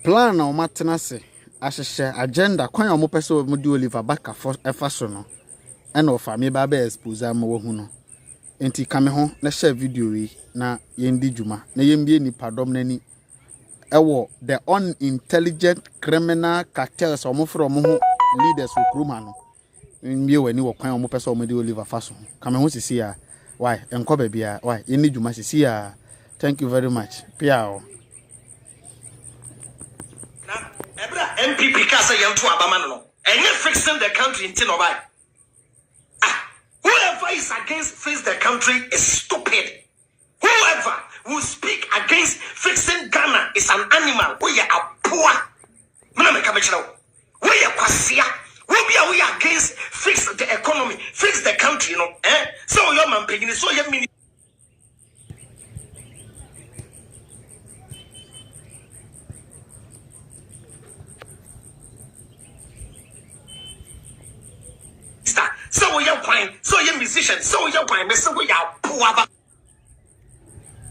plan na omatenase ahehye agenda kwan omo pese omo di Oliver Baka for efaso no e na ofa me ba ba expose am wo hu no enti kame ho na share video wi na yendi djuma na yembie nipadom nani ewo the unintelligent criminal cartels omo fro omo ho leaders okruma no mbie wani wo kwan omo pese omo di Oliver faso kame ho sisi ya why enko ba bia why yendi djuma sisi ya. Thank you very much piao MPP kasa yantu abamano no enye fixing the country until no buy. Whoever is against fix the country is stupid. Whoever will speak against fixing Ghana is an animal. We are a poor. Mna me kamechira. We are kwasia. We are against fix the economy, fix the country, you know. So your man pegini so your mini so we are fine, so you're musician, so you're fine, so we are poor.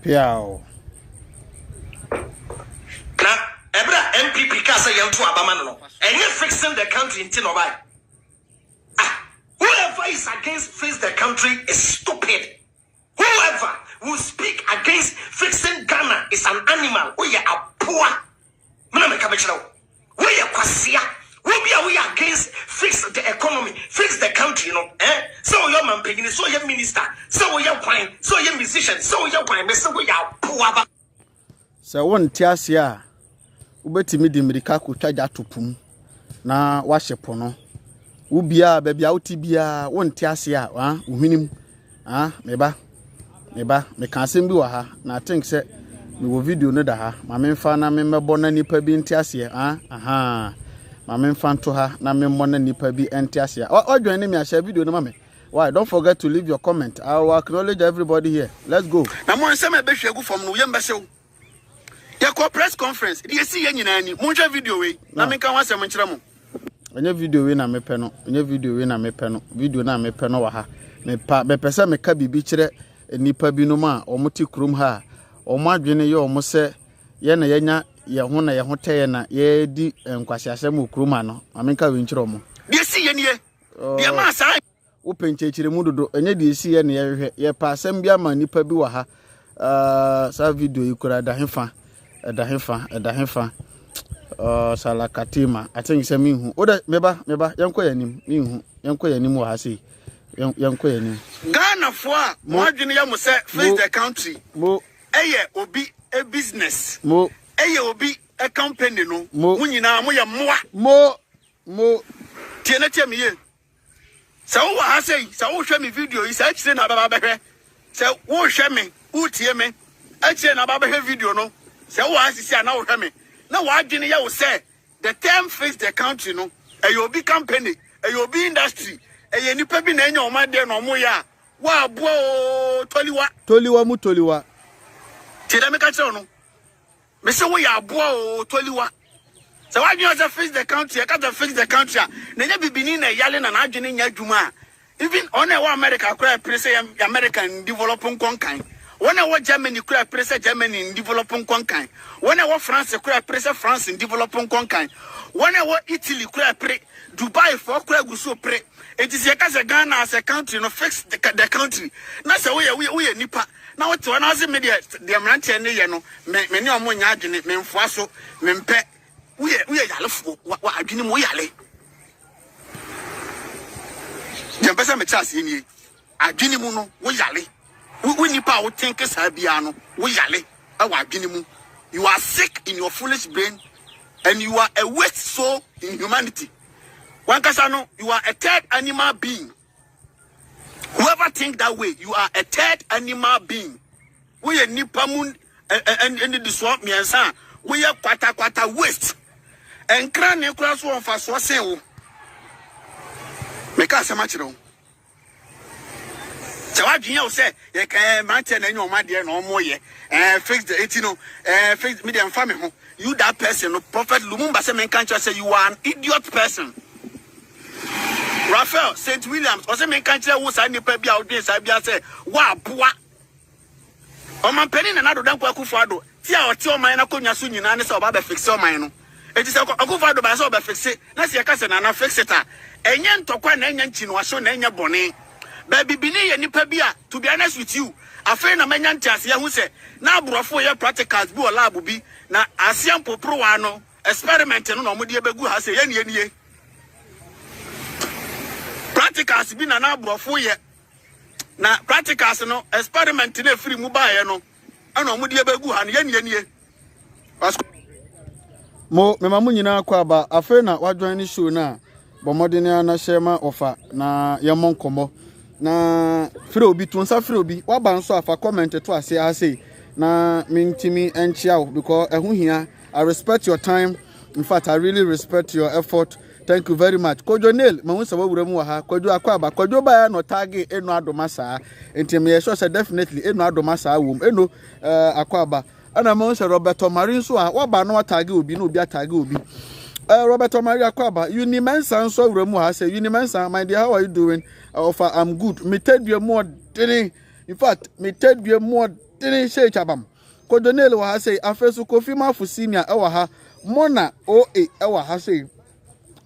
Piao. Now, Ebra MPP Kasa Yantu Abamano, and you're fixing the country in Tinobai. Whoever is against fix the country is stupid. Whoever will speak against fixing Ghana is an animal. We are a poor. We are kwasia. We are against fix the economy, fix the country, you know. So your man pegini, so your minister, so your fine, so your musician, so your fine, so we are poor. So one tiasia, ubetimi di mirika kutaja tupum na washepo no. Ubia baby autibia one tiasia, uhinim, meba, me kansen bi wa ha na think say me wo video no da ha, ma memfa na me mebo na nipa bi ntiasia, aha. Mama mfanto ha na memmo na nipa bi entiasia. Join me share video no mama. Why don't forget to leave your comment. I will acknowledge everybody here. Let's go. Na mo nsem e be hwegu from no yem besew. Ya ko press conference. Dey see ye nyina ni. Mo hwe video we. Na me kan wasem nkire mo. Enye video we na mepe no. Enye video we na mepe no. Video na mepe no wa ha. Me pese me ka bibi kire nipa bi no ma omoti krum ha. Omo adwene ye omo se ye na yenya ye ho na ye ho teye na ye di nkwasiasem okruma no amenka we nkyiro mo de si ye nie de ma sa wo penchechire mu dodo enye de si ye na ye hwe ye pa asem bia ma nipa bi wa ha sa video ikura da hefa sala katima I think say me hu oda meba yanko yanim me hu yanko yanim wa ha sei yanko yanim Ghana fo a mo adwene ya mo se face the country mo eye obi a business mo eye obi a company no munyina mo ye mo tie na tie me ye sa wo ha sei sa wo hwe me video yi sa kire na baba behwe sa wo hwe me wo tie me a kire na baba behwe video no sa wo ha sisi na wo hwe me na wa adwene ya wo se the term face the country no eye obi company eye obi industry eye nipa bi na enya o ma de no mo ya wa abo toliwa tie da me ka kire no me say we are boy toliwa. So why you just fix the country? I can't fix the country. Nenya bibini na yale na adwene nya dwuma. Even on a America cry press American developing konkan. When I was Germany cry press Germany in developing konkan. When I was France cry press France in developing konkan. When I was Italy cry pre Dubai for cry guso pre. It is a Ghana as a country no fix the country. Na say we nipa. Na what one as media the amrante ne ye no me ne omo nya adwene me mfoa so me mpe we yalefo wa adwene mo yale je pesa me chance ni adwene mu no wo yale we nipa wo think sa bia no wo yale wa adwene mu you are sick in your foolish brain and you are a waste soul in humanity one kasa no you are a third animal being. Whoever think that way, you are a third animal being. We are nipamun and the swamp me and son. We are kwata waste. And cran and cross one for so say. Make us a match. So what you say, you can maintain any of my dear no more ye. Fix the 18 fix medium family. You that person, Prophet Lumumba say you are an idiot person. Raphael St. Williams, or some country was a nipa be out there, I say, wow, boy. Omampeni na nado danko Akufo-Addo. Tia oti oman na konwa so nyina ne se oba be fix oman no. Enti se Akufo-Addo ba se oba fix na se yaka se na fix it a. Enye ntokwa na enya nchi no aso na enya bone. Ba bibini ye nipa bi a to be honest with you. Afei na menya ntiase ya hu se na abrofo ye practicals bi o lab bi na asiam popro wa no experiment no na omode ebegu ha se ye nie. Practicals bi na abrofo ye na practicals no experiment na free mu ba ye no ana omudi ebegu ha ne ye mo me mamu nyina kwa ba afa na wadwan ni show na bomode ne na shema ofa na ye monkomo na free obi tunsa free obi waba nso afa comment to ase na mintimi enchia because ehu hia. I respect your time. In fact, I really respect your effort. Thank you very much. Kojo Nail, mahun sa wawuremu wa ha. Kojo akwaba. Kojo ba ya no tagi eno adoma saa. Enti me sure say definitely eno adoma saa wom. Eno akwaba. Ana mahun sa Roberto Marin so a waba no tagi obi no obi atagi obi. Roberto Maria akwaba. Unimensa nso wawuremu ha say Unimensa, my dear, how are you doing? I'm good. Me tell you more than in fact, me tell you more than say chabam. Kojo Nail wa ha say afesu Kofi Mafu senior ewa ha Mona OA ewa ha say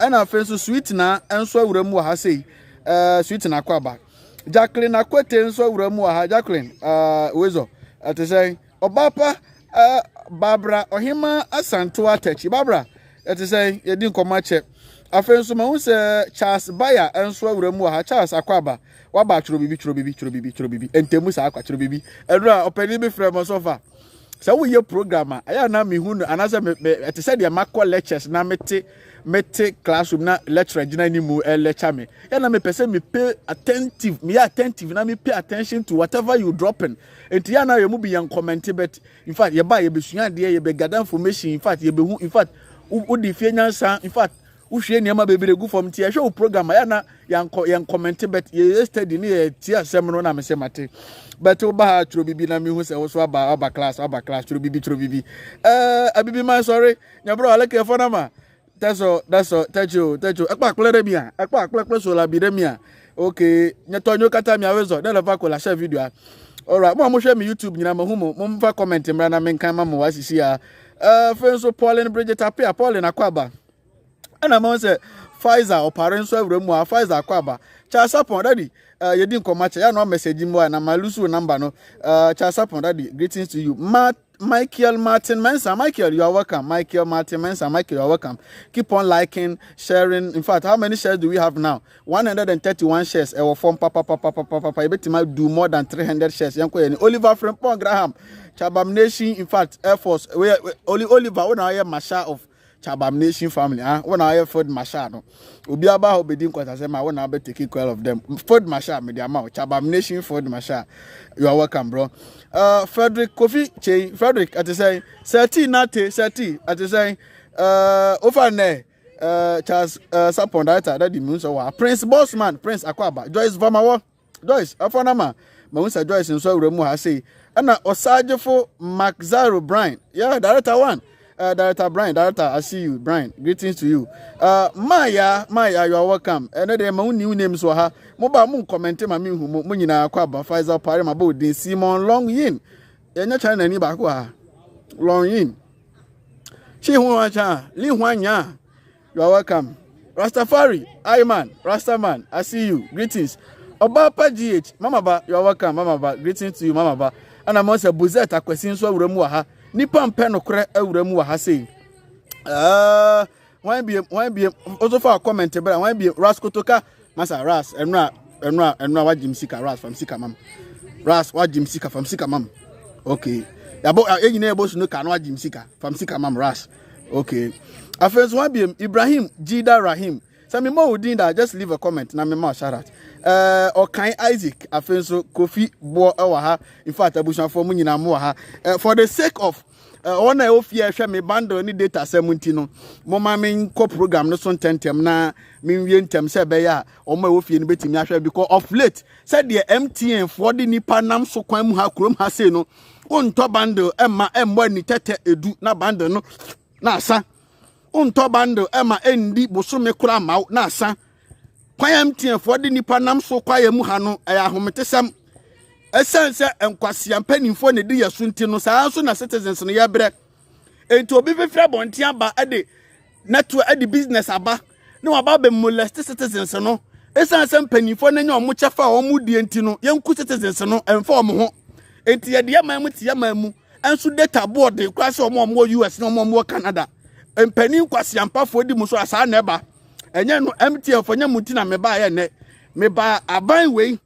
ana afenso sweet na enso awuramu ha sei sweet na kwaba Jacqueline akwete enso awuramu ha Jacqueline wezo ate say obapa Barbara ohima asanto atachi Barbara ate say yedi nkomache afenso ma hu se Charles Bayer enso awuramu ha Charles akwaba waba churo bibi entemu sa akwa churo bibi edura openi bi frem sofa so we programmer aya na me hu anasa me ate say de makwa lectures na mete classroom na lecturer gina ni mu lecture me ya na me person me pay attentive na me pay attention to whatever you dropping enti ya na ye mu bi yan comment but in fact ye ba ye besua de ye be gather information in fact ye be hu in fact u di fie nyansa in fact u hwe niam bebere gu form ti ye hwe programmer ya na yan comment but ye study ni ye ti asem no na me se mate but u ba churo bibi na me hu se wo so aba class churo bibi abibi man sorry nya bro aleke for na ma that's all thank you ekpa klere bia ekpa so la bi de mia okay nyatonyo kata mi awezo na leva ko la share video alright mo hwe mi YouTube nyina mo hu mo mfa comment mra na menkan ma mo wasisi a fenso Pauline Bridget apia Pauline akwaba ana mo se Pfizer oparen so awremu a Pfizer akwaba cha sapon daddy yedi nkomache ya no message mo na malusu number no cha sapon daddy greetings to you Michael Martin Mensa. Michael, you are welcome. Michael Martin Mensa. Michael, you are welcome. Keep on liking, sharing. In fact, how many shares do we have now? 131 shares. Our form papa. I bet you might do more than 300 shares. Oliver Frimpong Graham. Chabam Nation. In fact, Air Force. Oliver, when I am Masha of Chabam Nation family. When I have Ford Masha. No. Ubiaba Obedim Kwatasema. When I be taking care of them. Ford Masha. Media Mao. Chabam Nation Ford Masha. You are welcome, bro. Frederick Kofi Che Frederick at the say Sati at the say over there Charles Sapon data that the means of Prince Bossman Prince Akwaba Joyce VORMAWOR Joyce afonama Mausa Joyce and so remu ha say ana osajefo Maxaro Brian director 1 Director Brian, I see you, Brian. Greetings to you. Maya, you are welcome. And then my new names were her. Moba moon commenting my new Munina Quaba, Pfizer Party, my boat, Simon Long Yin. You're not trying any back. Long Yin. She Huacha, Li Huanya. You are welcome. Rastafari, Ayman, Rastaman, I see you. Greetings. Obapa GH, Mama Ba, you are welcome, Mama Ba. Greetings to you, Mama Ba. And I'm also Buzetta, question so remuaha. Nipa mpeno kure awuramu wa ha sei wan bi also for comment bra wan bi ras kotoka masa ras enra wajim sika ras from sika mam ras wajim sika from sika mam okay yabo enyine ebo sunu ka no wajim sika from sika mam ras okay afens wan bi Ibrahim Jida Rahim sami mo udin da just leave a comment na me ma shout out Okan Isaac afenso Kofi Bo ewa ha in fact abushafo mu nyina mo ha for the sake of one I ofia hwe me bundle ni data 70 no mo ma men ko program no so tentem na men wie ntem se be ya o ma ofia ni betimi ahwe because of late said the MTN for the nipa nam so kwan mu ha krom ha sei no onto bundle emma embo ni tete edu na bundle no na asa onto bundle emma endi bosome kura maw na asa kwan MTN for the nipa nam so kwa ya mu ha no ya homete sam Essence and Quasian penny for the dear Suntino, soon as citizens in your breath. And to be very bontiaba at the network at the business aba. No about the molested citizens, no. Essence and penny for no much of our moody and tino, young citizens, no, and form home. And the dear mamma, Yamamu, and so that board the class or more US, no more Canada. And penny Quasian puff for the Musa never. And you know, empty of your mutina me buy a buy way.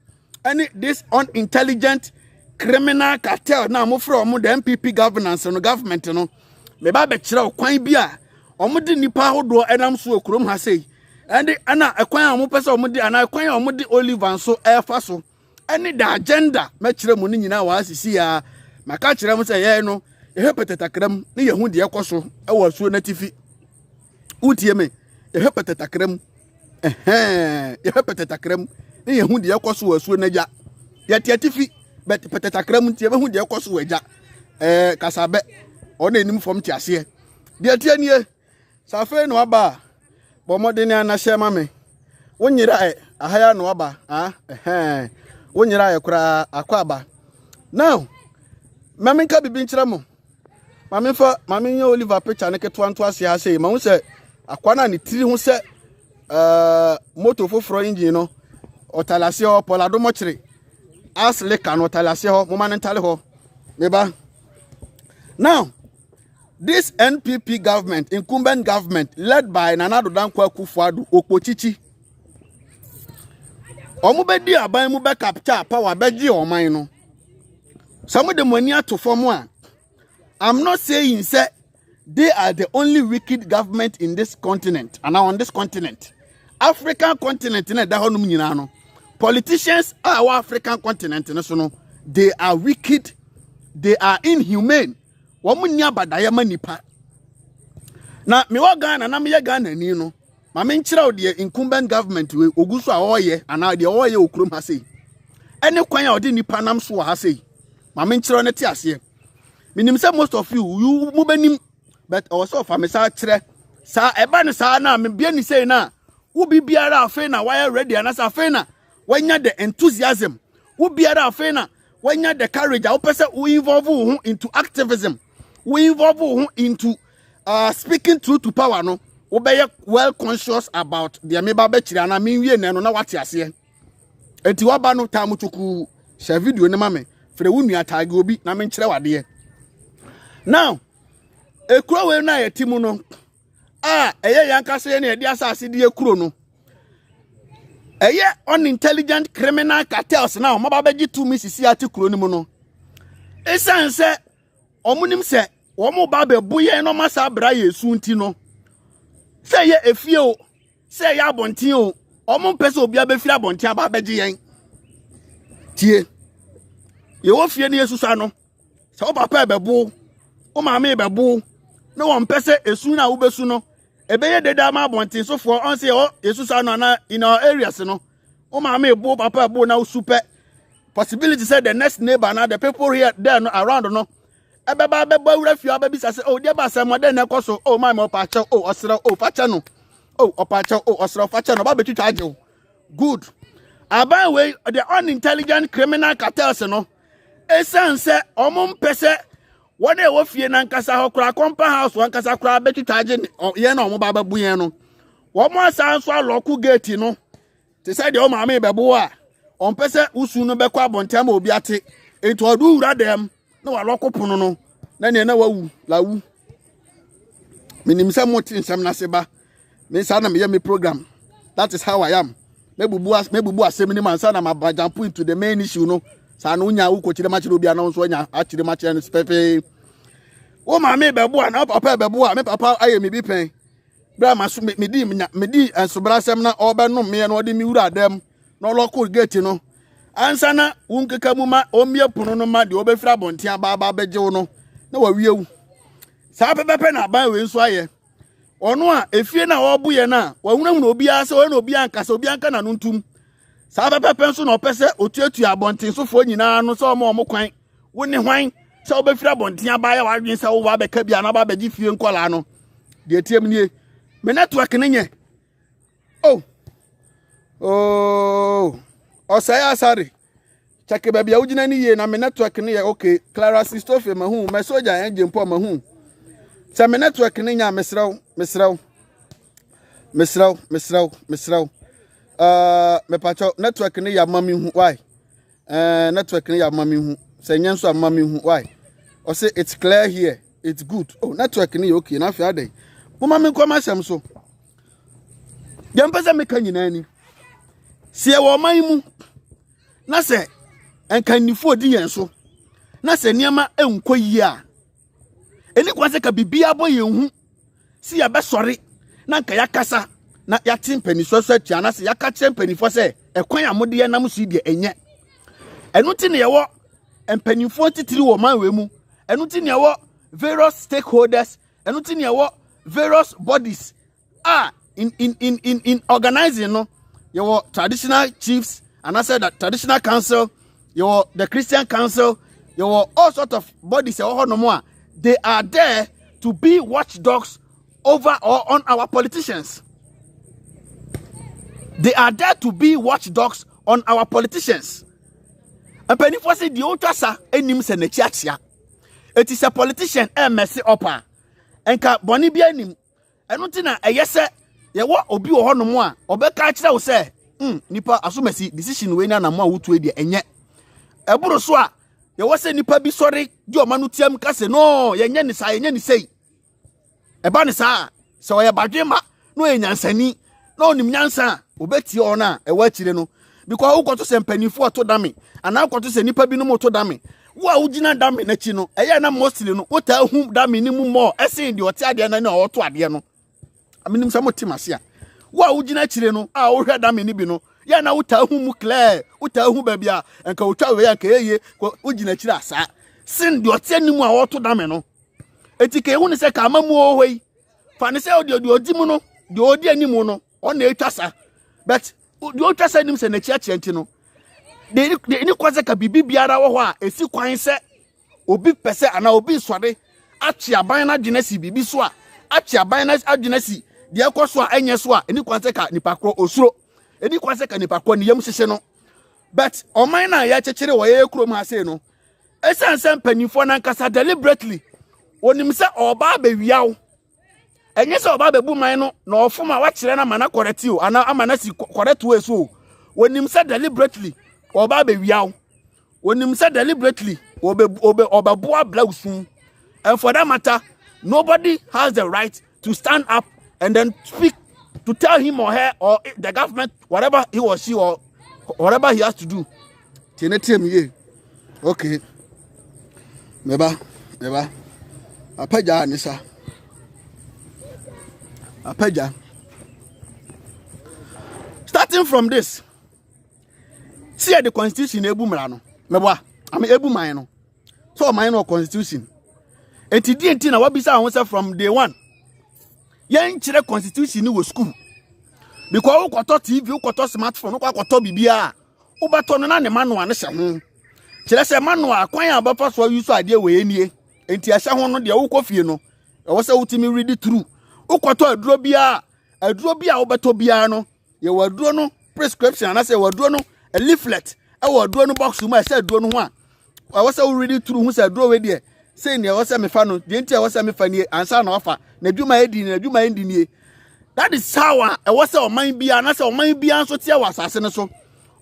Any this unintelligent criminal cartel now move from the MPP governance and government, you know. Me ba be kire okwan bia omudi nipa hodo enam so okurom ha sei and ana ekwan amu pese omudi ana ekwan omudi Oliver so efa so any the agenda me kire mu ni nyina wa asisi ya maka kire mu say ye no ye petetakram ne ye hu de ekoso e wa so na tifi utie me ye petetakram ye petetakram ne ye hu de ekoso wa so na ja ye tiatifi bet petetakram tie be hu de ekoso wa ja kasabe ona enim fom tiase de atianie safe no aba bomodene anahye mame wonyira ahaya no aba wonyira kura akwaba now mame ka bibi nkyira mo mame nya Oliver picture ne keto anto ase ha sei ma hu se akwana ne tiri hu se moto foforo engine no otalase ho polado mo kire asle kan otalase ho mo manentale ho meba now this NPP government, incumbent government, led by Nana Addo Dankwa Akufo-Addo, Okpochichi. Omubedi aban mu be capture power beji oman no. Some of the money to form one. I'm not saying say they are the only wicked government in this continent and on this continent. African continent in da honum nyina no. Politicians are our African continent no, they are wicked, they are inhumane. Wamunya badaya manipa. Na miwa Ghana na miya Ghana ni no. Mame nchira odi incumbent government we oguso a oye ana de oye okurum ha sei. Ene kwan a odi nipa nam so ha sei. Mame nchira ne ti ase. Minim say most of you mu benim but also fa me sa kire. Sa eba ne sa na me bia ni sei na. Wo bibiara afa na why ready ana sa afa na wanya the enthusiasm. Wo biara afa na wanya the courage a wo pese wo involve into activism. We involve into speaking truth to power no we be well conscious about the ameba be chiri na me wie na no na wate ase enti waba no ta mutuku share video ne mame fere wo nua tag obi na me nkire wade now ekuro we na yetimu no eye yankase ye na edi asase de ekuro no eye unintelligent criminal cartels na o maba beji 2 misisi ati kuro ni mu no esanse omunim se womo ba be buye no masa bra yesu nti no se ye efie o se ye abonten o omo pese obi abefiri abonten aba beje yen tie ye wo fie ne yesu sa no se o papa bebo o maame bebo no won pese esu na wo besu no ebeye deda ma abonten so for on se o yesu sa no na in our areas no o maame ebo papa ebo na super possibility say the next neighbor na the people here there no around no ebeba beba wura fie ababisa say oh dia ba say modern na koso oh my mo pacha oh osra oh pacha no oh opacha oh osra pacha no ba betwitwa age good aban we the unintelligent criminal cartels no esanse omum pese wona e wo fie na nkasa ho kura compound house wan kasa kura betwitwa age ye na omo ba babu yen no wo mo asan so aloku gate no te say de o ma me bebo a on pese usu no be kwa bontam obi ate ento odu wura dem no wa loko pono no na ne na wawu lawu minim se motin sam na seba me sa na me me program that is how I am mebubu asem ni man sa na ma jump into the main issue no sa na unya wo kochire ma chire obi ana so nya a chire ma chire no pepe wo ma me bebo na papa bebo a me papa aye me bi pen bra ma so me di ensobra sem na obenum me no de mi wura dem no loko gate no ansana unkeka muma omie pono no ma de obefira bontia ba beje wo no na wa wiewu sa pepepe na ban we nso aye ono a efie na obu ye na wa hunahuna obi ase o na obi ankasa obi anka na no ntum sa pepepe nso na opese otuatu abontin so fo nyina no so omo kwan woni hwan se obefira bontia ba ya wadwen se wo ba beka bia na ba beji fie nkola no de tiem nie me network ne nye oh osaya asare check baby ujina ni ye na me network ni ye okay Clara Sistofe mahu me soldier engine po mahu se me network ni nya mesraw me pacho network ni ya mami hu why network ni ya mami hu se nyenso mami hu why o say it's clear here it's good oh network ni okay na fi ade mo mami ko ma sem so dem pese me kan nyina ni se e wo man mu na se enkanifo di yen so na se niama enko yi a eni kwase ka bibia boy hu si ya be sori na nka yakasa na yatim paniso so atua na se yaka chem panifo se ekwan amode ye nam so die enye enu ti ne ye wo empanifo titiri wo man we mu enu ti ne ye wo various stakeholders enu ti ne ye wo various bodies in organizing no your traditional chiefs and I said that traditional council the Christian council all sort of bodies they are there to be watchdogs over or on our politicians. They are there to be watchdogs on our politicians. And penny for say the ultrasa enim se ne chiachia. It is a politician messy upper. And ka boni bi enim. Eno na eyese ye wo obi wo hono mo a obeka kire wo se nipa asomasi decision we na mo awutu e de enye. Eburu so a ye wo se nipa bi sori di o manu tiam ka se no ye nye ni sei. Eba ni sa se wo ye badwema no enyansani no onim nyansa obeti ona e wa kire no because ukoto se mpanifo oto dame ana ukoto se nipa bi no moto dame wo a ugina dame na chi no eye na mostly no wota hu dame ni mu mo ese ndi ote ade na oto ade no aminim sa motimase a wo a ugina kire no a wo hwe dame ni bi no ye na wota hu mu clear wota hu ba bia enka wotwa we ya ka eye ugina kire asa sin ndi ote ni mu a oto dame no etike hu ni se ka amamu ohwei fa ni se odi mu no di odi animu no on etwasa but di otwasa nim se na chiachi enti no de ni kwaze ka bibi biara wo ho a esi kwan se obi pese ana obi swade achi aban na dwenasi bibi so a achi aban na adwenasi de ekoso a enye so a eni kwaze ka nipa kro osuro eni kwaze ka nipa kro ne yam hyehye no but oman na ya chekere wo ye krom ha sei no esansan panifo na nkasa deliberately onim se oba ba wiawo enye se oba bebu man no na ofuma wa kire na mana correct o ana amana si correct we so wonim se deliberately oba be wiaw wonim se deliberately oba boa blausun and for that matter nobody has the right to stand up and then speak to tell him or her or the government whatever he or she or whatever he has to do tenetem ye okay meba apaja anisa apaja starting from this see the constitution ebu mra no meboa am ebu man no so man no constitution enti na wabisa ho say from day one yen kire constitution ni wo school because wo koto tv wo koto smartphone wo koto bibia wo beto no na ne manual ne hye ho kire se manual kwan abafa so use ade we enie enti ahye ho no de wo kofie no wo say wutimi read it through ukoto aduro bia obeto bia no ye waduro no prescription na say waduro no a leaflet e waduro no box mu e say aduro no ho a wo say we read through hu say aduro we de say ne wo say me fa no de ntia wo say me fa ni ansa na ofa na adwuma edi ni that is how e wo say oman bia na say oman bia so tie wasase ne so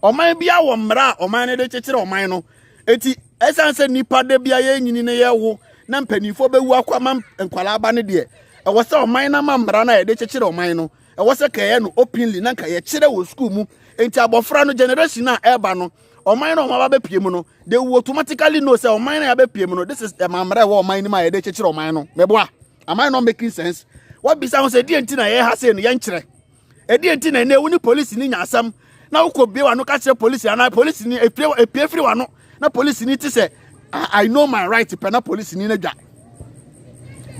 oman bia wo mra oman ne de chekere oman no eti esanse nipa de bia ye nyini ne ye wo na mpanifo bewu akwama enkwala aba ne de e wo say oman na mamra na ye de chekere oman no e wo say kaye no openly na ka ye kire wo school mu enti abofra no generation na eba no oman no ma ba pie mu no they will automatically know say oman na ya ba pie mu no this is the mamra wo oman ni ma ye de chekere oman no meboa am I not making sense what be sound say di enti na ye ha say no ye nkire e di enti na ne woni police ni nya asam na wo ko be wa no ka kire police na police ni epie free wa no na police ni ti say I know my right to pena police ni na dwa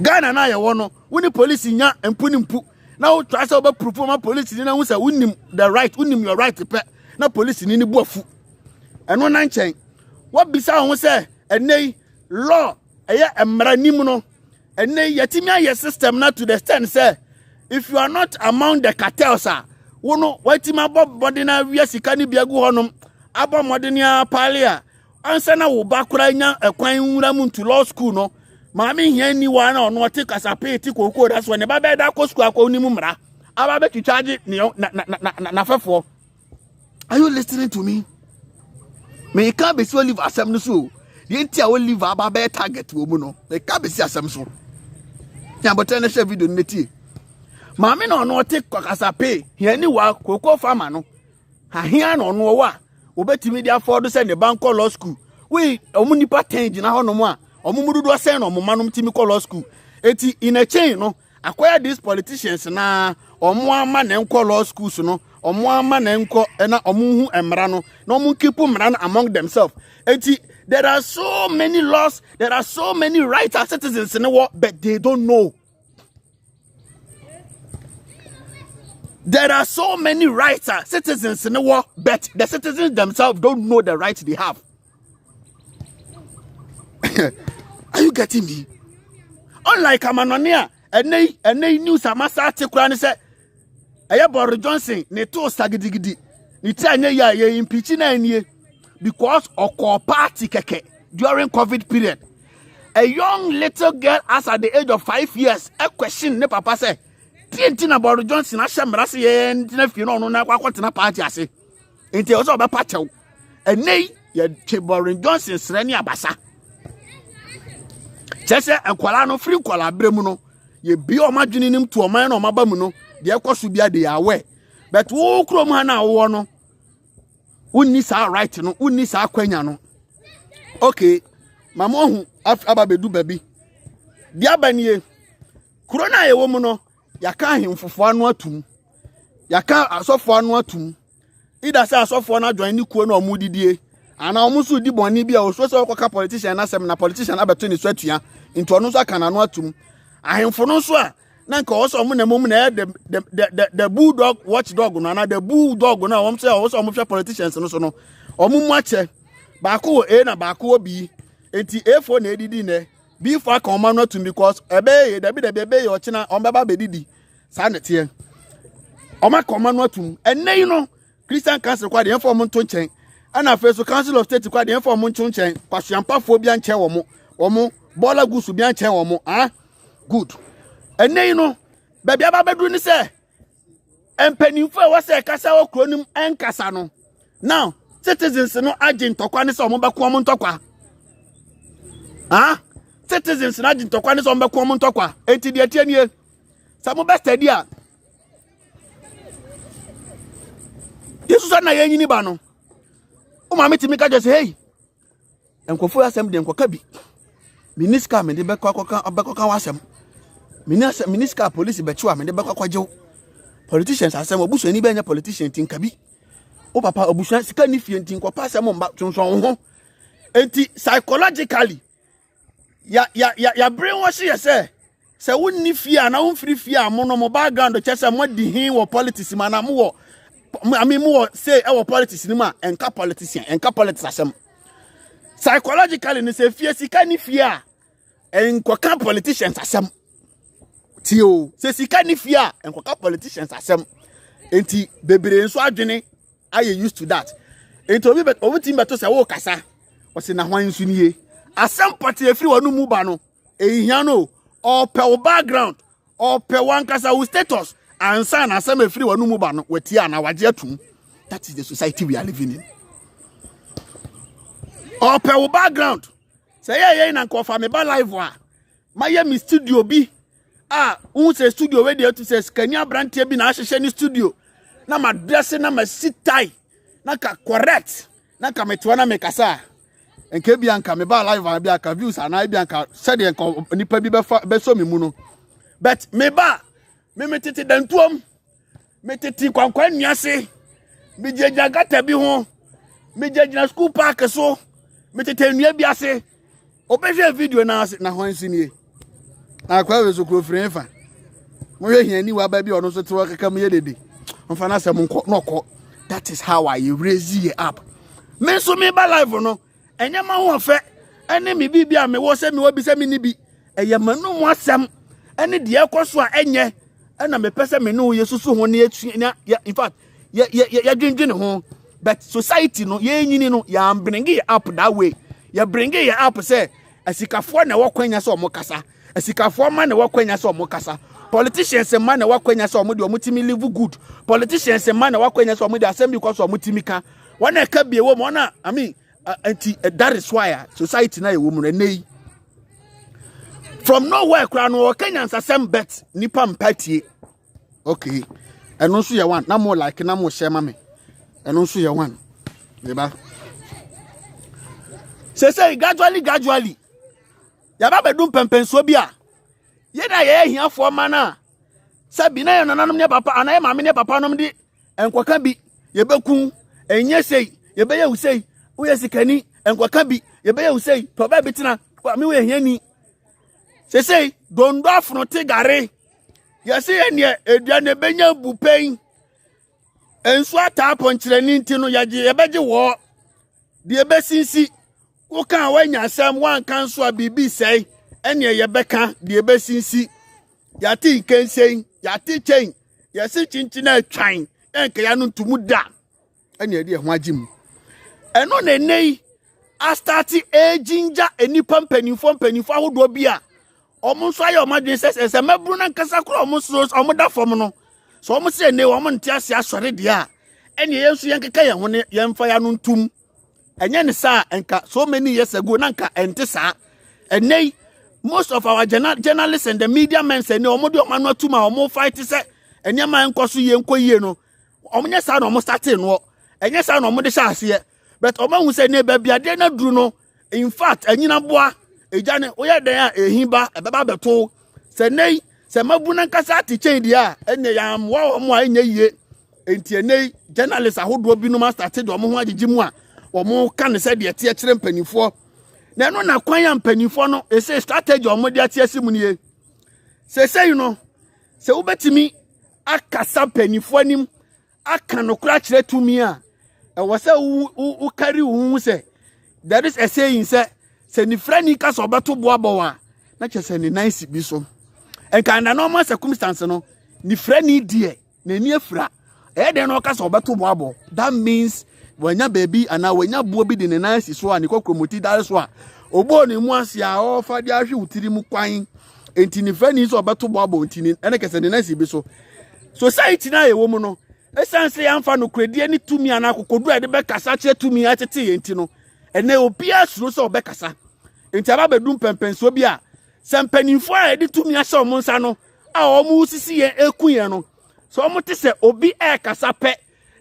Ghana na ye wo no woni police nya mpu na wo try say oba proof ma police ni na hu say unim the right unim your right to pe na police ni buafu eno na nchen what be sound say enei law eye emra nim no enei yetimi aye system na to the stand say if you are not among the cartels wono watima body na wi sika ni biagu honom aba modenia palia ansa na wo bakura nya ekwan nwura mu to law school no maame hia ni wa na ono te kasape ti kokoo da so ne ba be da ko school akọ ni mu mra aba be twitwaje na fefo. Are you listening to me? Me can't be so live asem no so the entire will live aba be target wo mu no me can't be see asem so ya botene share video neti maame na ono te kasape hia ni wa kokoo farmer no ha hia na ono wa obetimi dia afford say the bank law school we omunipa 10 gina ho no mo a omumududu say no omumanum timi law school eti in a chain no acquire these politicians na omo ama na enko law schools no omo ama na enko na omunhu emra no na omun keep mra among themselves eti there are so many laws, there are so many rights as citizens in the world, but they don't know. There are so many rights as citizens in the world, but the citizens themselves don't know the rights they have. Are you getting me? Unlike Amanonia, and they news Amasa article and said, Boris Johnson, ne to sagidigidi, ni tanya ya impeaching any because of party keke during COVID period. A young little girl asked at the age of 5 years a question ne papa say, "Tintin Boris Johnson asha mrase ye ntina no na kwakwatena party ase." Enti o so be pachew. Enei ye Boris Johnson sre ni abasa. Chese enkwala no free kwala bremu no ye bi o madwene nim to o man no maba mu no de ekoso bia de yawe. But wo krom ha na wo no unni sa right no unni sa kwanya no. Okay, mama hu aba bedu baby dia banie corona ye wo mu no yaka ahemfofo anu atum yaka asofo anu atum ida say asofo na join ni kuo na omudidie ana omusu di boni bia o so kwaka politician na sem na politician abeto ni so atua into onu so aka na anu atum ahemfo no so a na nka o so omu na mum na the bulldog watchdog no na the bulldog no o say o so omu politicians no so no omu mu ache ba ko e na ba ko bi enti A4 na edidi ne B4 ka oma no atum because ebe ebe ye ochina ombeba bedidi sa na tie oma ka oma no atum enne no Christian Council kwa de inform nto nchen ana fe so Council of State kwa de inform nto nchen kwasuampafo bia nchen wo bola gusu bia nchen wo good enne no baby aba bedu ni se empanimfo e wose kasa wo kronim enkasa no now citizens no agent tokwa ni se omo be ko omo ntokwa citizens na agent tokwa ni se omo be ko omo ntokwa enti de tie nie samu be steady a yesu sa na yanyini ba no o ma meti mi ka just hey enkofo asem de enkoka bi miniska me de be kwa wasem miniska police be chiwa me de be kwa jew politicians asem obuso ni be nya politician tinka bi o papa obuso sika ni fie tinko pa asem mba tonson ho enti psychologically ya brainwash ye say wonni fie na won free fie amono mo background chese mo di hin wo politics mana mo wo mo say e wo politics ni ma enka politician enka politics asem psychologically ni say fie sika ni fie a enkoka politicians asem tio say sika ni fie a enkoka politicians asem enti bebre nso adwene are used to that enti obi team beto say wo kasa o say na hwan nso nie asem party free wonu mu ba no ehia no or per background or per one kasa with status and sign asem free wonu mu ba no wetia na waje atum. That is the society we are living in. Or per background say yeah na nko me ba live wa maye mi studio bi say studio we dey to say skania brantie bi na ahye ni studio na ma dress na ma sitai na ka correct na ka metwa na me kasa enke bi anka me ba live bi aka views ana bi anka said enko nipa bi be so me mu no but me ba me tete dantuom me tete kwankwan nuase me jeja gata bi ho me jeja school park so me tete nua bi ase obehwe video na hwansi nie akwa we so krofren fa mo hwe hiani wa ba bi ono so tewa kaka mo yedede mfa na asem nko. That is how I raise you up. Me so me ba live no enye ma ho fe ene me bibia me wo se me wo bi se me ni bi eye manu mo asem ene de ekoso a enye ena me pese me no yesusu ho ne atu in fact ya dwendwene ho but society no ye nyini no ya bring it up that way. Ya bring it up say asikafo na wakwanya so omokasa asikafo ma na wakwanya so omokasa politicians ma na wakwanya so omodi omutimi live good politicians ma na wakwanya so omodi assembly because omutimi ka wana ka bie wo mo na I mean that is why society na ye wo mu na from nowhere kra no Kenyans asem bet nipa mpatie okay eno so ye one na mo like na mo share ma me eno so ye one leba say gradually ya ba bedum pempenso bia ye na ye hiafo mana sabi na ye nananom ne papa anaye maame ne papa nom di enkwaka bi ye beku enye sei ye be ye usei wo ye sikani enkwaka bi ye be ye usei to ba bitina kwa mi we hiani say dondo afno tigare ye se ye ne eduane benya bupen enso ata ponkyere ni ntino ye beje wo de be sinsi wo kan wanya sam wan kan so abibi sei ene ye beka de be sinsi ya ti kensei ya ti chen ya si chinchina atwan enke ya no ntumu da ene de ho agim eno na nei a start ejinja enipa mpanifo ahodo bia omo so aye omadwen se mabru na nkasa kro omo so omo da fom no so omo se nei omo nte ase asore de a ene yesu yenkeka ye ho ne yemfa ya no ntum enye ne sa enka so many years ago na nka ente sa enei most of our journalists and the media men say ne omo de omanu atuma omo fight say enye man nkoso ye nkoyie no omo nya sa na omo start no enye sa na omo de sha ase but omo hu say ne ba biade na duru no in fact anyina boa eja ne oye den a ehiba ebeba beto say nei say mabu na nkasa atichen dia enye ya mwa omo a enye yie enti enei journalists ahodo bi no ma start de omo ho agigimu a omo kan se de tie kire mpanifo na no na kwan ya mpanifo no e say strategy omo de tie simu nie say you know se ubetimi akasa mpanifo anim aka no kura kire tumi a e wo se u carry hu se there is a saying say ni frani ka so obeto boabo a na chese ni nice bi so enka na normal circumstance no ni frani die na ni afra e de no ka so obeto boabo that means wanya baby ana wanya buo bi de ne nice so a ni kokromoti dare so a obo ni mu ase a o fa de ahwe utiri mu kwan enti ni frani so obeto boabo enti ni ene kese ni nice bi so society na ye wo mu no esanse ya mfa no kredie ni tumi ana kokodu e de be kasa che tumi atete ye enti no ene obia suro so be kasa enti aba bedum pempenso bi a sempanifo a e de tumi ase omo nsa no a omo sisi ye ekuye no so omo te se obi e kasa pe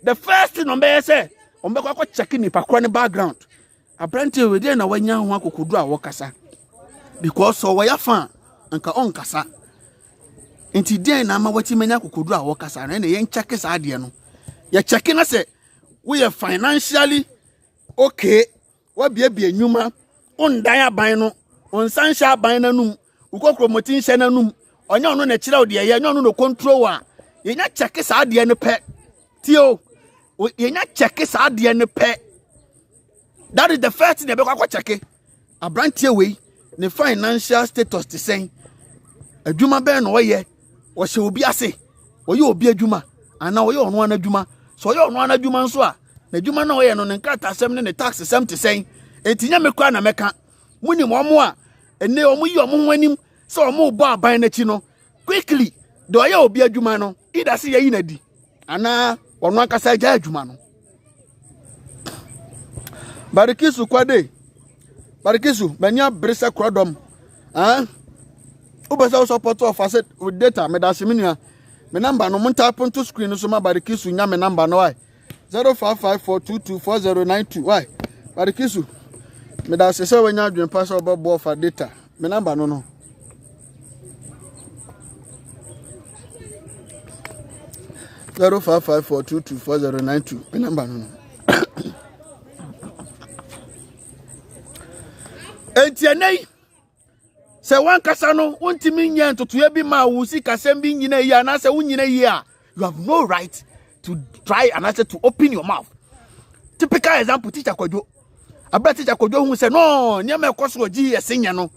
the first thing be say omo be kwa check ni pakro ne background apprenti we dey na wanya ho akokodu a wo kasa because so we ya fa anka on kasa enti den na ma wati manya akokodu a wo kasa na ye check sa ade no ye check na say we are financially okay wa bia nyuma ondan aban no onsansha aban nanum ukokromoti nhye nanum onye ono na kire ode ye ono no control a ye nya check sa ade ne pe tio ye nya check sa ade ne pe that is the first thing they be kwa check abrantie we ne financial status te sen adwuma be no ye wo hye obi ase wo ye obi adwuma ana wo ye ono ana adwuma so ye ono ana adwuma nso a na adwuma na wo ye no ne nkata asem ne tax asem te sen etinya mekwa na meka muni mo a ene omo yi omo ho anim so omo bo aban na chi no quickly do ye obi adwuma no ida se ye na di ana ono akasa ja adwuma no barikisu kwade barikisu banya bresa krodom ubasa support of asset with data me da semina me number no mun tap onto screen so ma barikisu nya me number no why 0554224092 why barikisu me da se wenya adwen pass obo for data me number no 0554224092 me number no entienei se wan kasa no wontimi nya ntotoya bi ma wo si kasem bi nyina yi ana se wonyina yi a you have no right to try and answer to open your mouth. Typical example teacher Kojo. Abra teacher Kojo who say no, nya me koso GS nya no.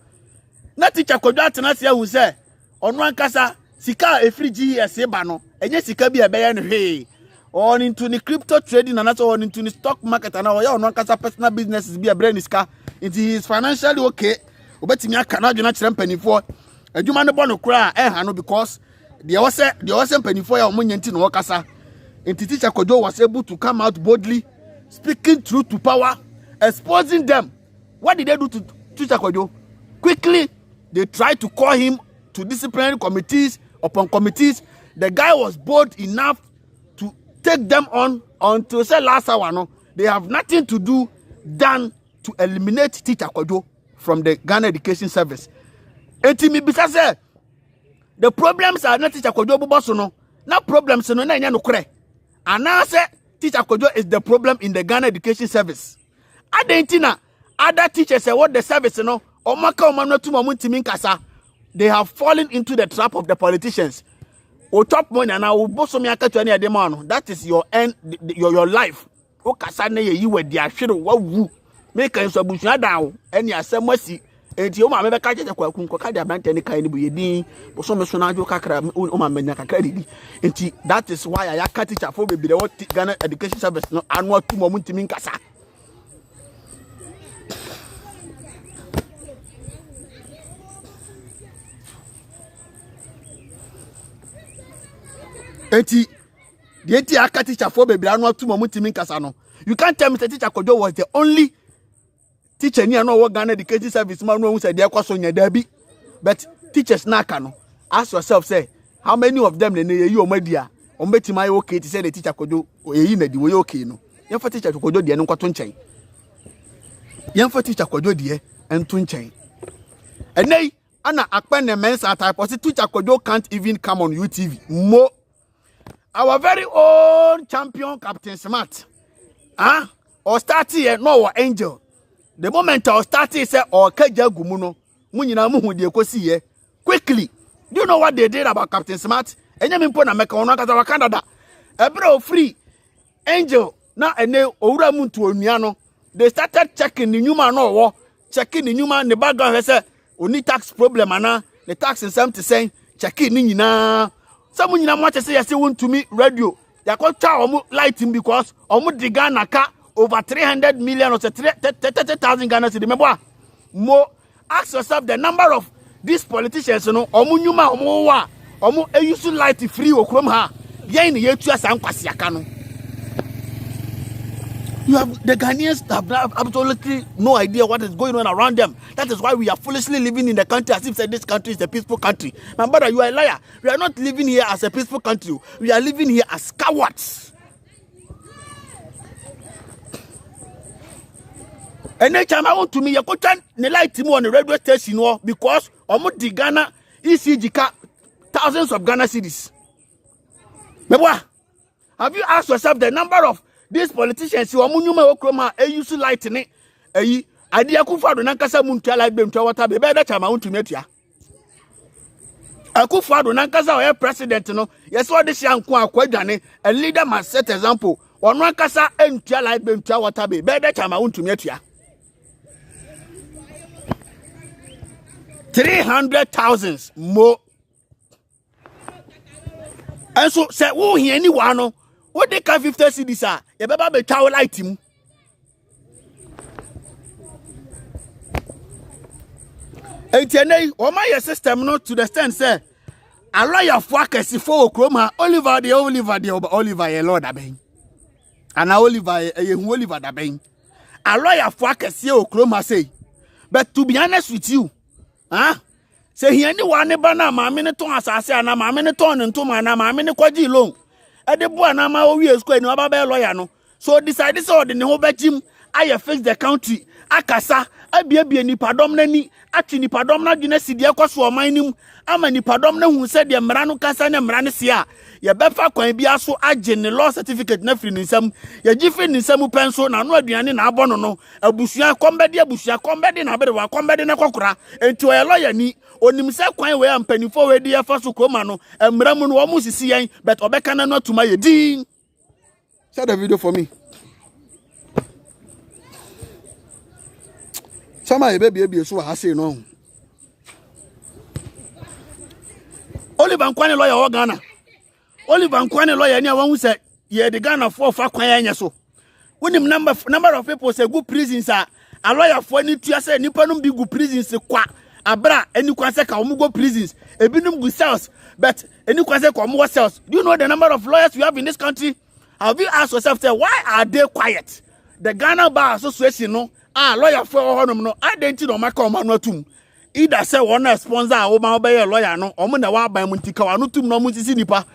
Na teacher Kojo atena se who say ono ankasa sika efri GS ba no. Enye sika bi e be ya no hwe. or into the crypto trading and that's all into the stock market and all your personal businesses be a brain is car. It is financially okay. Obetimi aka na adwena kire mpanifo adwuma ne bono kura hano because the was mpanifo ya omonye nti no kasa. Enti teacher Kojo was able to come out boldly, speaking truth to power, exposing them. What did they do to teacher Kojo? Quickly, they tried to call him to disciplinary committees upon committees. The guy was bold enough to take them on until say last hour. No, they have nothing to do than to eliminate teacher Kojo from the Ghana Education Service. Enti because the problems are not teacher Kojo boboso no, na problems no na nya no kure. And now say teacher Kojo is the problem in the Ghana Education Service. Adentina other teachers say what the service no omaka omano tuma muntimi nkasa. They have fallen into the trap of the politicians. O top money and now boso mi aka to any ademano. That is your end, your life. O kasa na ye yi we dia hwere wawu. Make an so bushia down any asemwasi. Enti o ma me be ka cheche kwa kunko ka dia bante ni kai ni bu yedin. Boso me so na ajo kakra o ma menya kakra didi. Enti that is why I aka teacher for be the Ghana Education Service no anu tuma muntimi nkasa. Enti the aka teacher for baby anu atuma mutimi nkasa no. You can't tell me the teacher Kojo was the only teacher ni anu work Ghana Education Service man who said dey kwaso nya dabi. But teachers na aka no. Ask yourself say how many of them na ye omadia ombetima ye okay to say the teacher Kojo eyi na di we okay no. Yen for teacher Kojo de no kwato nchen. Yen for teacher Kojo de ento nchen. Enei ana akpen na mensa type or teacher Kojo can't even come on UTV. Mo our very own champion Captain Smart. Or starting here, no or angel. The moment I started say or Kaja Gumuno, Munina Muhu de Kosi. Quickly, do you know what they did about Captain Smart? And you mean Pona Meka Canada. A bro free angel now and they Ura Muntu Miano. They started checking the new man or checking the new man the background has said only tax problem and the tax is something saying checking Nina. Someone in a much say I want to me radio. Ya call chow lighting because the Ghana car over 300 million or 30,000 Ghana cedi. Remember, more ask yourself the number of these politicians, you know, nyuma wa use light free okrom ha. Yen ye tu asan kwasi aka no. You have the Ghanaians have absolutely no idea what is going on around them. That is why we are foolishly living in the country as if this country is a peaceful country. My brother, you are a liar. We are not living here as a peaceful country. We are living here as cowards. And next time I want to me, you could turn the light to me on the radio station because the Ghana ECG car thousands of Ghana cedis. But have you asked yourself the number of these politicians who are munyuma okroma use light ne ayi ade akufado nankasa muntua light be mtua water be better chama untu metia akufado nankasa o president no yes what this yanko akwadwane a leader must set example ono nankasa entua light be mtua water be better chama untu metia 300,000 more. And so say who he anyone no what they can 50 cedis are you better be towel light him. And today my system no to the stand say a lawyer for akesi for okroma Oliver a lord aben and Oliver da ben a lawyer for akesi okroma say but to be honest with you say he anyone ba na maame ne ton asase ana maame ne ton ntoma na maame ne kwaji loan e de bo na ma owie school ni oba be lawyer no so decide say ode ne ho bajim aye fix the country akasa abiabia nipadom nani ati nipadom na dwene sidie kwaso oman nim ama nipadom na hu se de mra no kasa ne mra ne se a ye befa kwan bia so age ne law certificate na free nsam ye gife nsam penso na no aduane na abono no abusua kombede na bere wa kombede na kokora enti o ye lawyer ni onim se kwan we ampanifo we de yafa so kroma no mra mu no wo musisi yen but obeka na no atuma ye din. Share the video for me. Sama baby so ha say no. Oliver Nkwane lawyer o Ghana. Oliver Nkwane lawyer ni awon say ye the Ghana for kwanya so. When the number of people say good prisons are a lawyer for any to say nipa no be good prisons kwa abra any kwase ka go prisons ebinum good cells but any kwase ka omo cells. Do you know the number of lawyers we have in this country? Have you asked yourself say why are they quiet? The Ghana Bar Association no lawyer for honum no identity no maka omo no tum either say one sponsor o ma obey lawyer no omo na wa ban muntika wa no tum no muntisi nipa.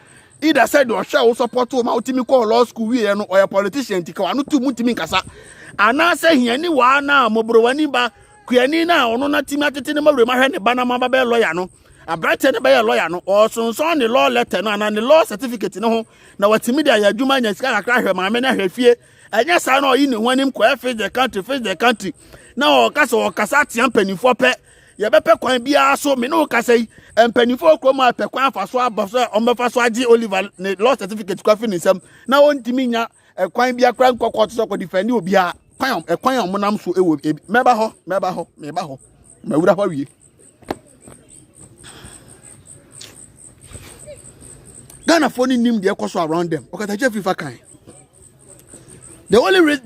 Either said or shall support to my ultimate call law school or a politician to go on to Mutimincasa. And I say, he any one now, Mobrowaniba, Quianina, or no Timatinima, Remahan, Banama Loyano, a Brighton by a lawyer, or son the law letter and the law certificate. No, now what Timidia, Juma, and Sky, my men are fear. And yes, I know in when him face the country. Now, Casso or Cassati penny for pet. Ya bepe kwa bia so me no ka sei empanifo kroma pe kwa afaso abose ombefaso agi Oliver ne law certificate kwa fi nsem na ontimi nya kwan bia kra nkokọ to so ko defend obi a kwan omonam so ewo meba ho mawura ho wie Ghana phone nim de ekoso around them okata je fifa kan. The only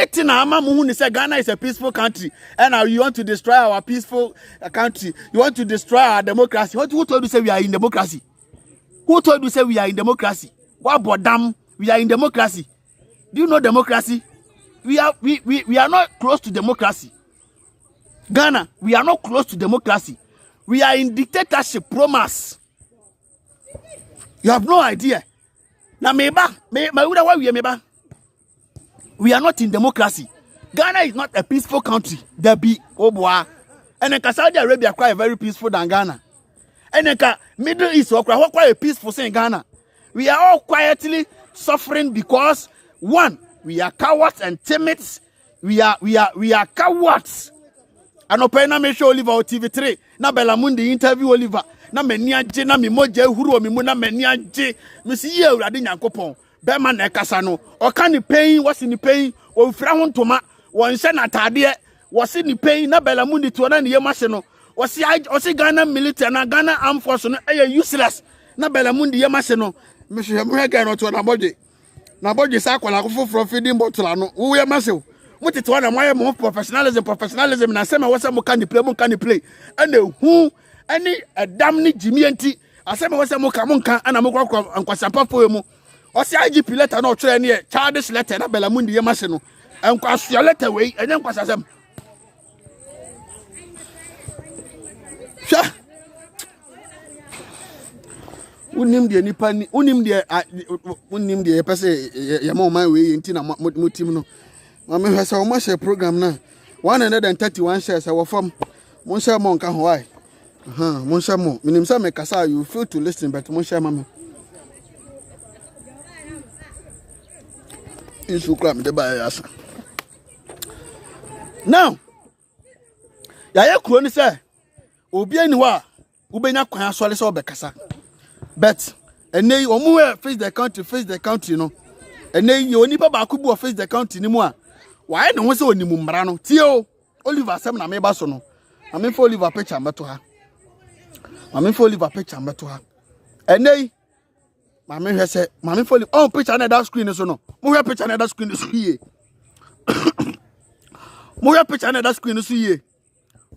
thing I'm say Ghana is a peaceful country, and you want to destroy our peaceful country. You want to destroy our democracy. Who told you say we are in democracy? Who told you say we are in democracy? What bodam? We are in democracy. Do you know democracy? We are not close to democracy. Ghana, we are not close to democracy. We are in dictatorship. Promise. You have no idea. Now meba. We are not in democracy. Ghana is not a peaceful country. There be Oboa. And then Saudi Arabia quite very peaceful than Ghana. And then Middle East quite a peaceful in Ghana. We are all quietly suffering because one, we are cowards and timid. We are cowards. And open me show Oliver TV3. Na Belamundi interview Oliver. Na meniaje na mimoje huru mi na meniaje. Misi ye urade nyankopon. Bema na kasano o ka ni pain wasi ni pain o fira ho ntoma won hye na tade wasi ni pain na Belamundi to na ne yemahye no wasi Ghana military na Ghana armed force no useless na Belamundi yemahye no mehwe mhwe no to na bodge sa kwala ko foforo feeding bottle no wo yemahye mutete wana moye mo professionalism na sema wasa mo kan play and who any dam ni jimi enti asema wasa mo kan ana mo kwa ankwasapa fo mu Osi IGP letter no try near childish letter na Belamundi yemase no enkwasua letter we enye nkwasasem sha unim de nipa ni unim de pese yema o man we enti na motim no ma me hwesa o ma share program na 131 shares our form mon share mon ka ho ai mon share mo minim say me kasa you feel to listen but mon share mama now ya kuro ni say obi ani wa ubenya kwan asole se obekasa but enei omu face the country no enei oni baba ku bu face the country ni mu a why no ho se onimu mmara no tio Oliver Sam na me ba so no ame for Oliver picture mbeto ha enei Mami hwese mami foli on picture na that screen so no mo hwe picture na that screen so yie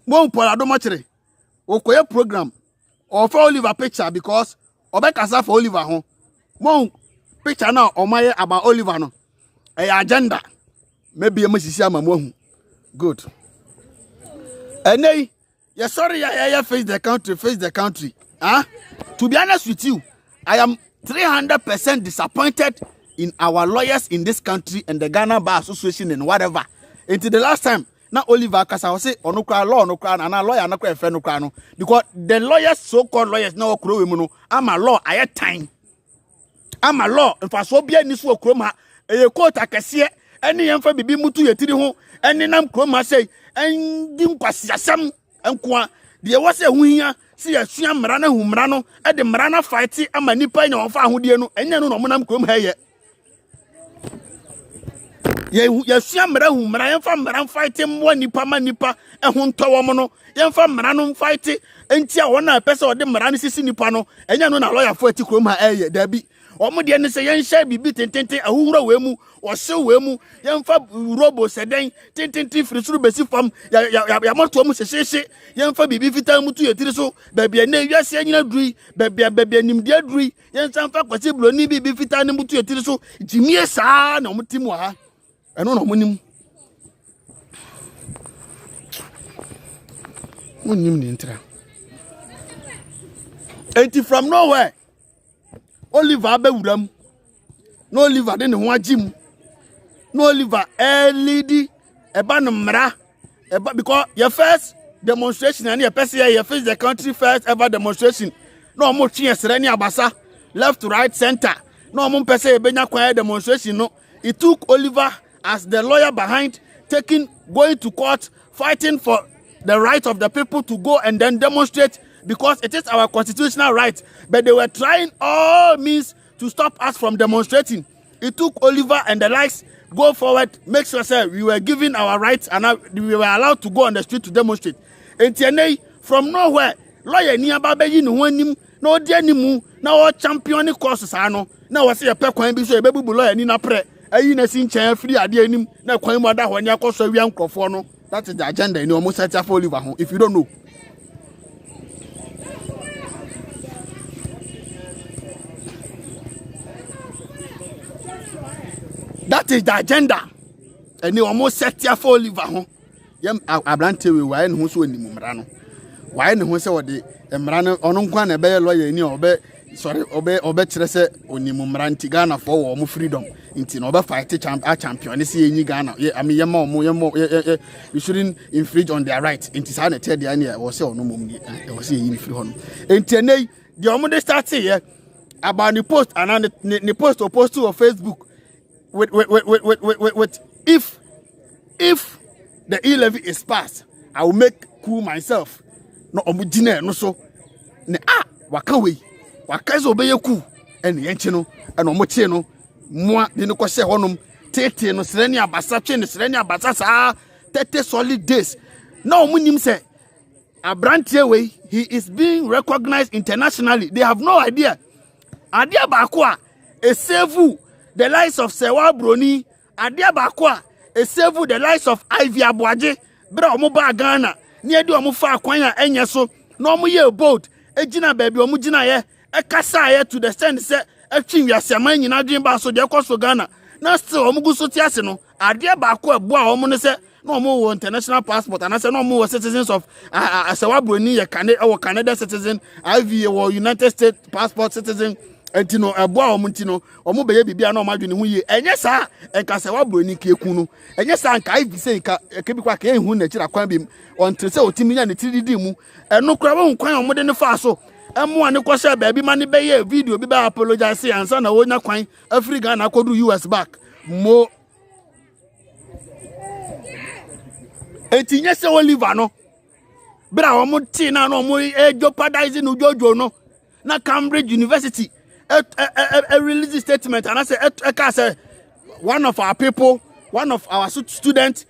mo mpola do mo kire o koye program o for Oliver picture because obekasa for Oliver ho mo picture na o maye about Oliver no e agenda maybe e masisi ama mo hu good enei you sorry ya face the country to be honest with you I am 300% disappointed in our lawyers in this country and the Ghana Bar Association and whatever. Until the last time, now Oliver Kasa was say onukra law onukra and a lawyer no kwa no no because the lawyers so-called lawyers now okro we mu no am a law aye time. Am a law mfa so bia ni so okro ma e court akese ene yemfa bibi mutu yetiri ho ene nam kro ma say endi nkwasiasam enkoa de wose hu hia si asua mra na hu mra no e de mra na fight ama nipa nya onfa ahodie no enya no monam krom ha ye sua mra hu mra yemfa mra fight mo nipa ma nipa e hu ntowo mo no yemfa mra no fight enti a wona pese o de mra no sisi nipa no enya no na lawyer fo ati krom ha ye da bi omo de ne se yen share bibi tententen ahuhura we mu o se we mu yen fa robo seden tententen firi suru besi fam ya moto mu sesese yen fa bibi fitan mu tu yetiri so ba bia na wiase anyina dui ba bia nimdia dui yen san fa kwase bloni bibi fitan mu tu yetiri so jimie saa na omo timu ha eno na omo nim nim ni ntra. Enti from nowhere Oliver abewuram no Oliver de ne ho agim no Oliver lady eba no mra eba because your first demonstration and your person your face the country first ever demonstration no mo twe esere ni abasa left to right center no mo person ebenya kwan demonstration no it took Oliver as the lawyer behind going to court fighting for the right of the people to go and then demonstrate because it is our constitutional right. But they were trying all means to stop us from demonstrating. It took Oliver and the likes go forward, make sure say, we were given our rights and we were allowed to go on the street to demonstrate. And from nowhere, lawyer ni ababeyi ni honim no de animu na o champion courses ano na we say e pe kwan bi so e bebubu lawyer ni na pre ayi na sin chan free ade anim na kwan mu ada ho nya koso wi ankrofo no. That is the agenda in almost set for Oliver home if you don't know. That is the agenda. And you almost set here for Oliver home. Yam abrante we why no so ni mumra no. Why no say what the mra no ono nkwa na be lawyer ni obe sorry obe kire se oni mumra nti Ghana for wo freedom. Inti no obe fight champion see enyi Ghana. I mean you shouldn't infringe on their right. Inti sa na tell the ania was say ono mum ni e was say enyi free hono. Inti nei the omo dey start here about the post and the post or post to Facebook with if the E-levy is passed, I will make cool myself. No omujine no so ne waka we waka zo be yeku ene yenche no ene omoche no moa de no kwose honum tete no srani abasa twe ne srani abasa sa 30 solid days na omunim se abrantie we he is being recognized internationally. They have no idea ba kwa e save the lives of Sewa Broni adia ba kwa e save the lives of Ivy Abuaje bra omo ba Ghana ni edi omo fa akwan a enye so na omo ye bold ejina baabi omo gina ye e kasa ye to the stand say atwi wiaseman nyina dwen ba so de koso Ghana na still omo gu so ti ase no adia ba kwa bo a omo ne say na omo wo international passport and say na omo wo citizens of Sewa Broni ye Canada citizen Ivy wo United States passport citizen Entino eboa omuntino omu beye bibia na omadwene hu ye enye sa enka Sewa Broni ka eku no enye sa nka Ivy say ka ekebi kwa ka ehu na kira kwan bim ontre se otimi nya ne tiridi mu eno kura wo nkwan omode ne fa so emo ane kwose baabi ma ne beye video bi ba apologize ansa na wonya kwan Africa na kodu US back mo etinye se Oliver no bra omo ti na no omo jeopardize no jojo no na Cambridge University a release statement and I say one of our people, one of our students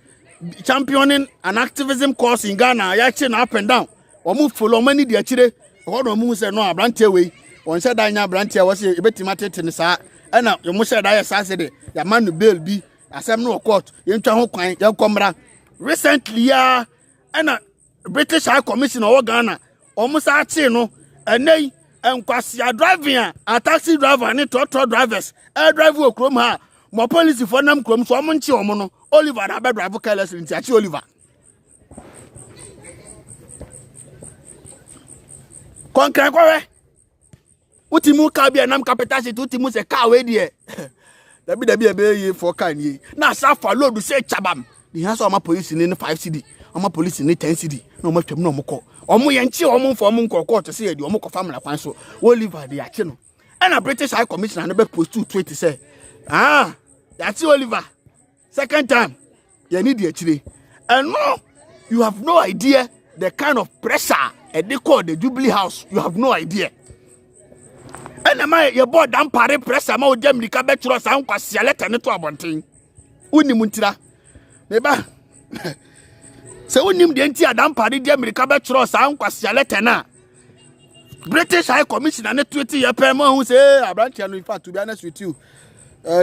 championing an activism course in Ghana, actually up and down. Or move follow many dear chile, or no say no abrantie way. One said I brantie was a bit matter in the sa and you must say I assassinate your man bill be as I'm no court, you can't young comrade. Recently, and a British High Commission or Ghana almost no and they and kwasi driving a taxi driver and auto drivers drive wo krom ha mo police for nam krom so mo nchi omo no Oliver na be drive carelessly nti achi Oliver konkran kwawe utimu ka bia nam capital city utimu se car we die dabi e be ye for car ni na safa load say chabam ni ha so ma police ni 5 cd ama police ni 10 cd na mo twem na mo ko omo yenchi omo for omo nkoko to say e di omo ko family kwan so Oliver dey achi no and a British High Commissioner no be post to tweet say that's Oliver second time you need the actually and no you have no idea the kind of pressure they call the Jubilee House. You have no idea and my your board dan pare pressure ma o dem lika be tro sa nkwase letter ne to abonten uni muntira meba se unim de nti adam pare de America be tro sa nkwase letter na British High Commissioner ne 20 year perma who say abrantia no in fact to be honest with you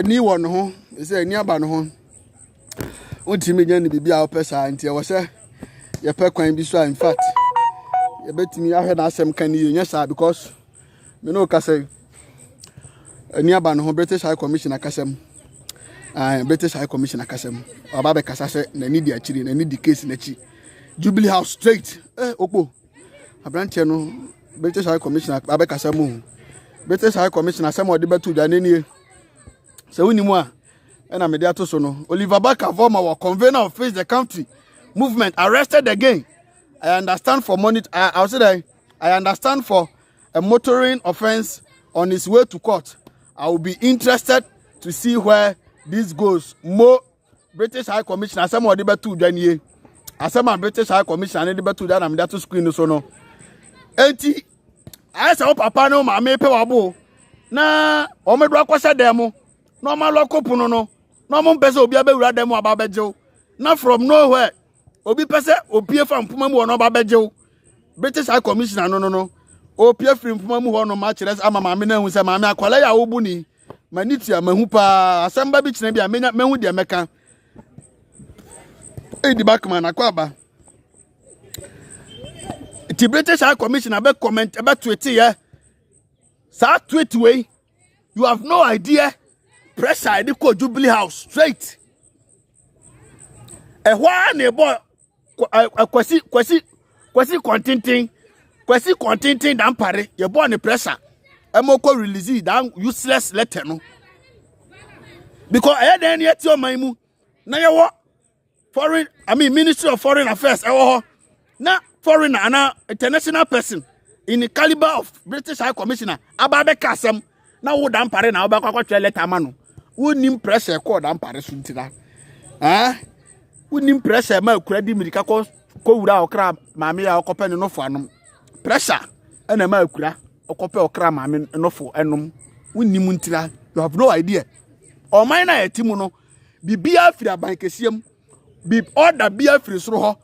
ni one ho say ni aba no ho untimi nya ni bibia opesa anti e wo say ye pe kwan bi so in fact ye betimi ahwe na asem kan ni nya sa because me no ka say ni aba no ho British High Commissioner kasem British High Commissioner kasem aba be kasa say na ni di akiri na ni di case na chi Jubilee House straight okpo abrantia no British High Commissioner abeka samu British High Commissioner samu odi betu dwa nenie se woni mu a na me dia to so no Oliver Barker VORMAWOR convener of Face the Country movement arrested again. I understand for I say that I understand for a motoring offense on his way to court. I will be interested to see where this goes. Mo British High Commissioner samu odi betu dwa nie asema British High Commissioner odi betu dwa na me dia to screen so no enti asa papa no ma me pe wabo na o medu akwasa dem no ma lo kopuno no no mo pese obi abewura dem aba bejew na from nowhere obi pese opie fa mpuma mu no aba bejew British High Commissioner no opie free mpuma mu ho no ma kire ama ma me na hu se ma me akwala ya wo bu ni manitia mahu pa asamba bi kire bi amenya mahu de meka edi backman akwaba the British High Commissioner be comment about tweet here. Sa tweet way, you have no idea. Pressure the call Jubilee House straight. A one boy kwesi contenting dan pare. You born the pressure. Emoko release that useless letter no. Because I had any at your maimu. Na you foreign, Ministry of Foreign Affairs. Na foreigner and international person in the caliber of British High Commissioner ababe kasem na wo dan pare na obakwa kwatwe letter manu wonim pressure call dan pare so ntina wonim pressure ma kura di mirika ko wura okra maame ya okope ne nofo anom pressure na ma kura okope okra maame nofo enom wonim ntira you have no idea o man na yetimu no bibia firi abankesiem bi order bia firi soro ho.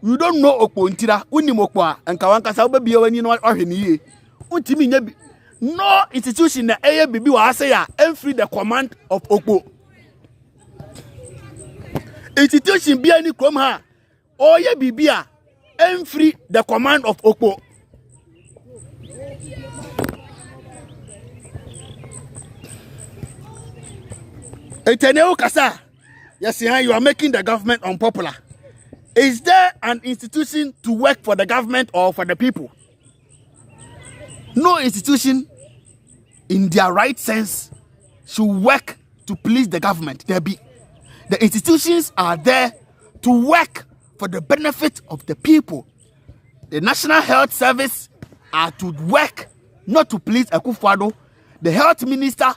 You don't know okpo ntira unim okpo a nka wankasa obabie wani no ohweniye untimi nya bi no institution na eye bibi wa say ya free the command of okpo institution bia ni krom ha oye bibi a free the command of okpo eteneo kasa yes you are making the government unpopular. Is there an institution to work for the government or for the people? No institution in their right sense should work to please the government. The institutions are there to work for the benefit of the people. The National Health Service are to work not to please Akufo-Addo. The health minister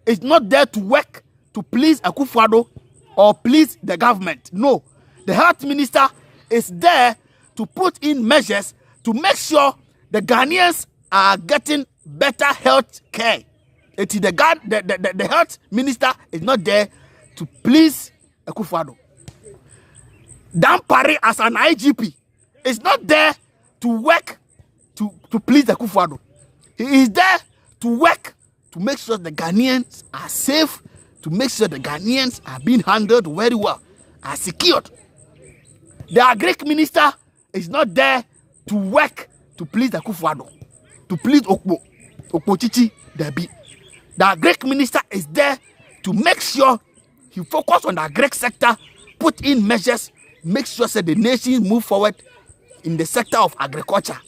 is not there to work to please Akufo-Addo or please the government. No. The health minister is there to put in measures to make sure the Ghanaians are getting better health care. The health minister is not there to please Akufo-Addo. Dan Pare as an IGP is not there to work to please Akufo-Addo. He is there to work to make sure the Ghanaians are safe, to make sure the Ghanaians are being handled very well, are secured. The Agric minister is not there to work to please Akufo-Addo, to please Okpo Chichi Debi. The Agric minister is there to make sure he focus on the Agric sector, put in measures, make sure that the nation move forward in the sector of agriculture.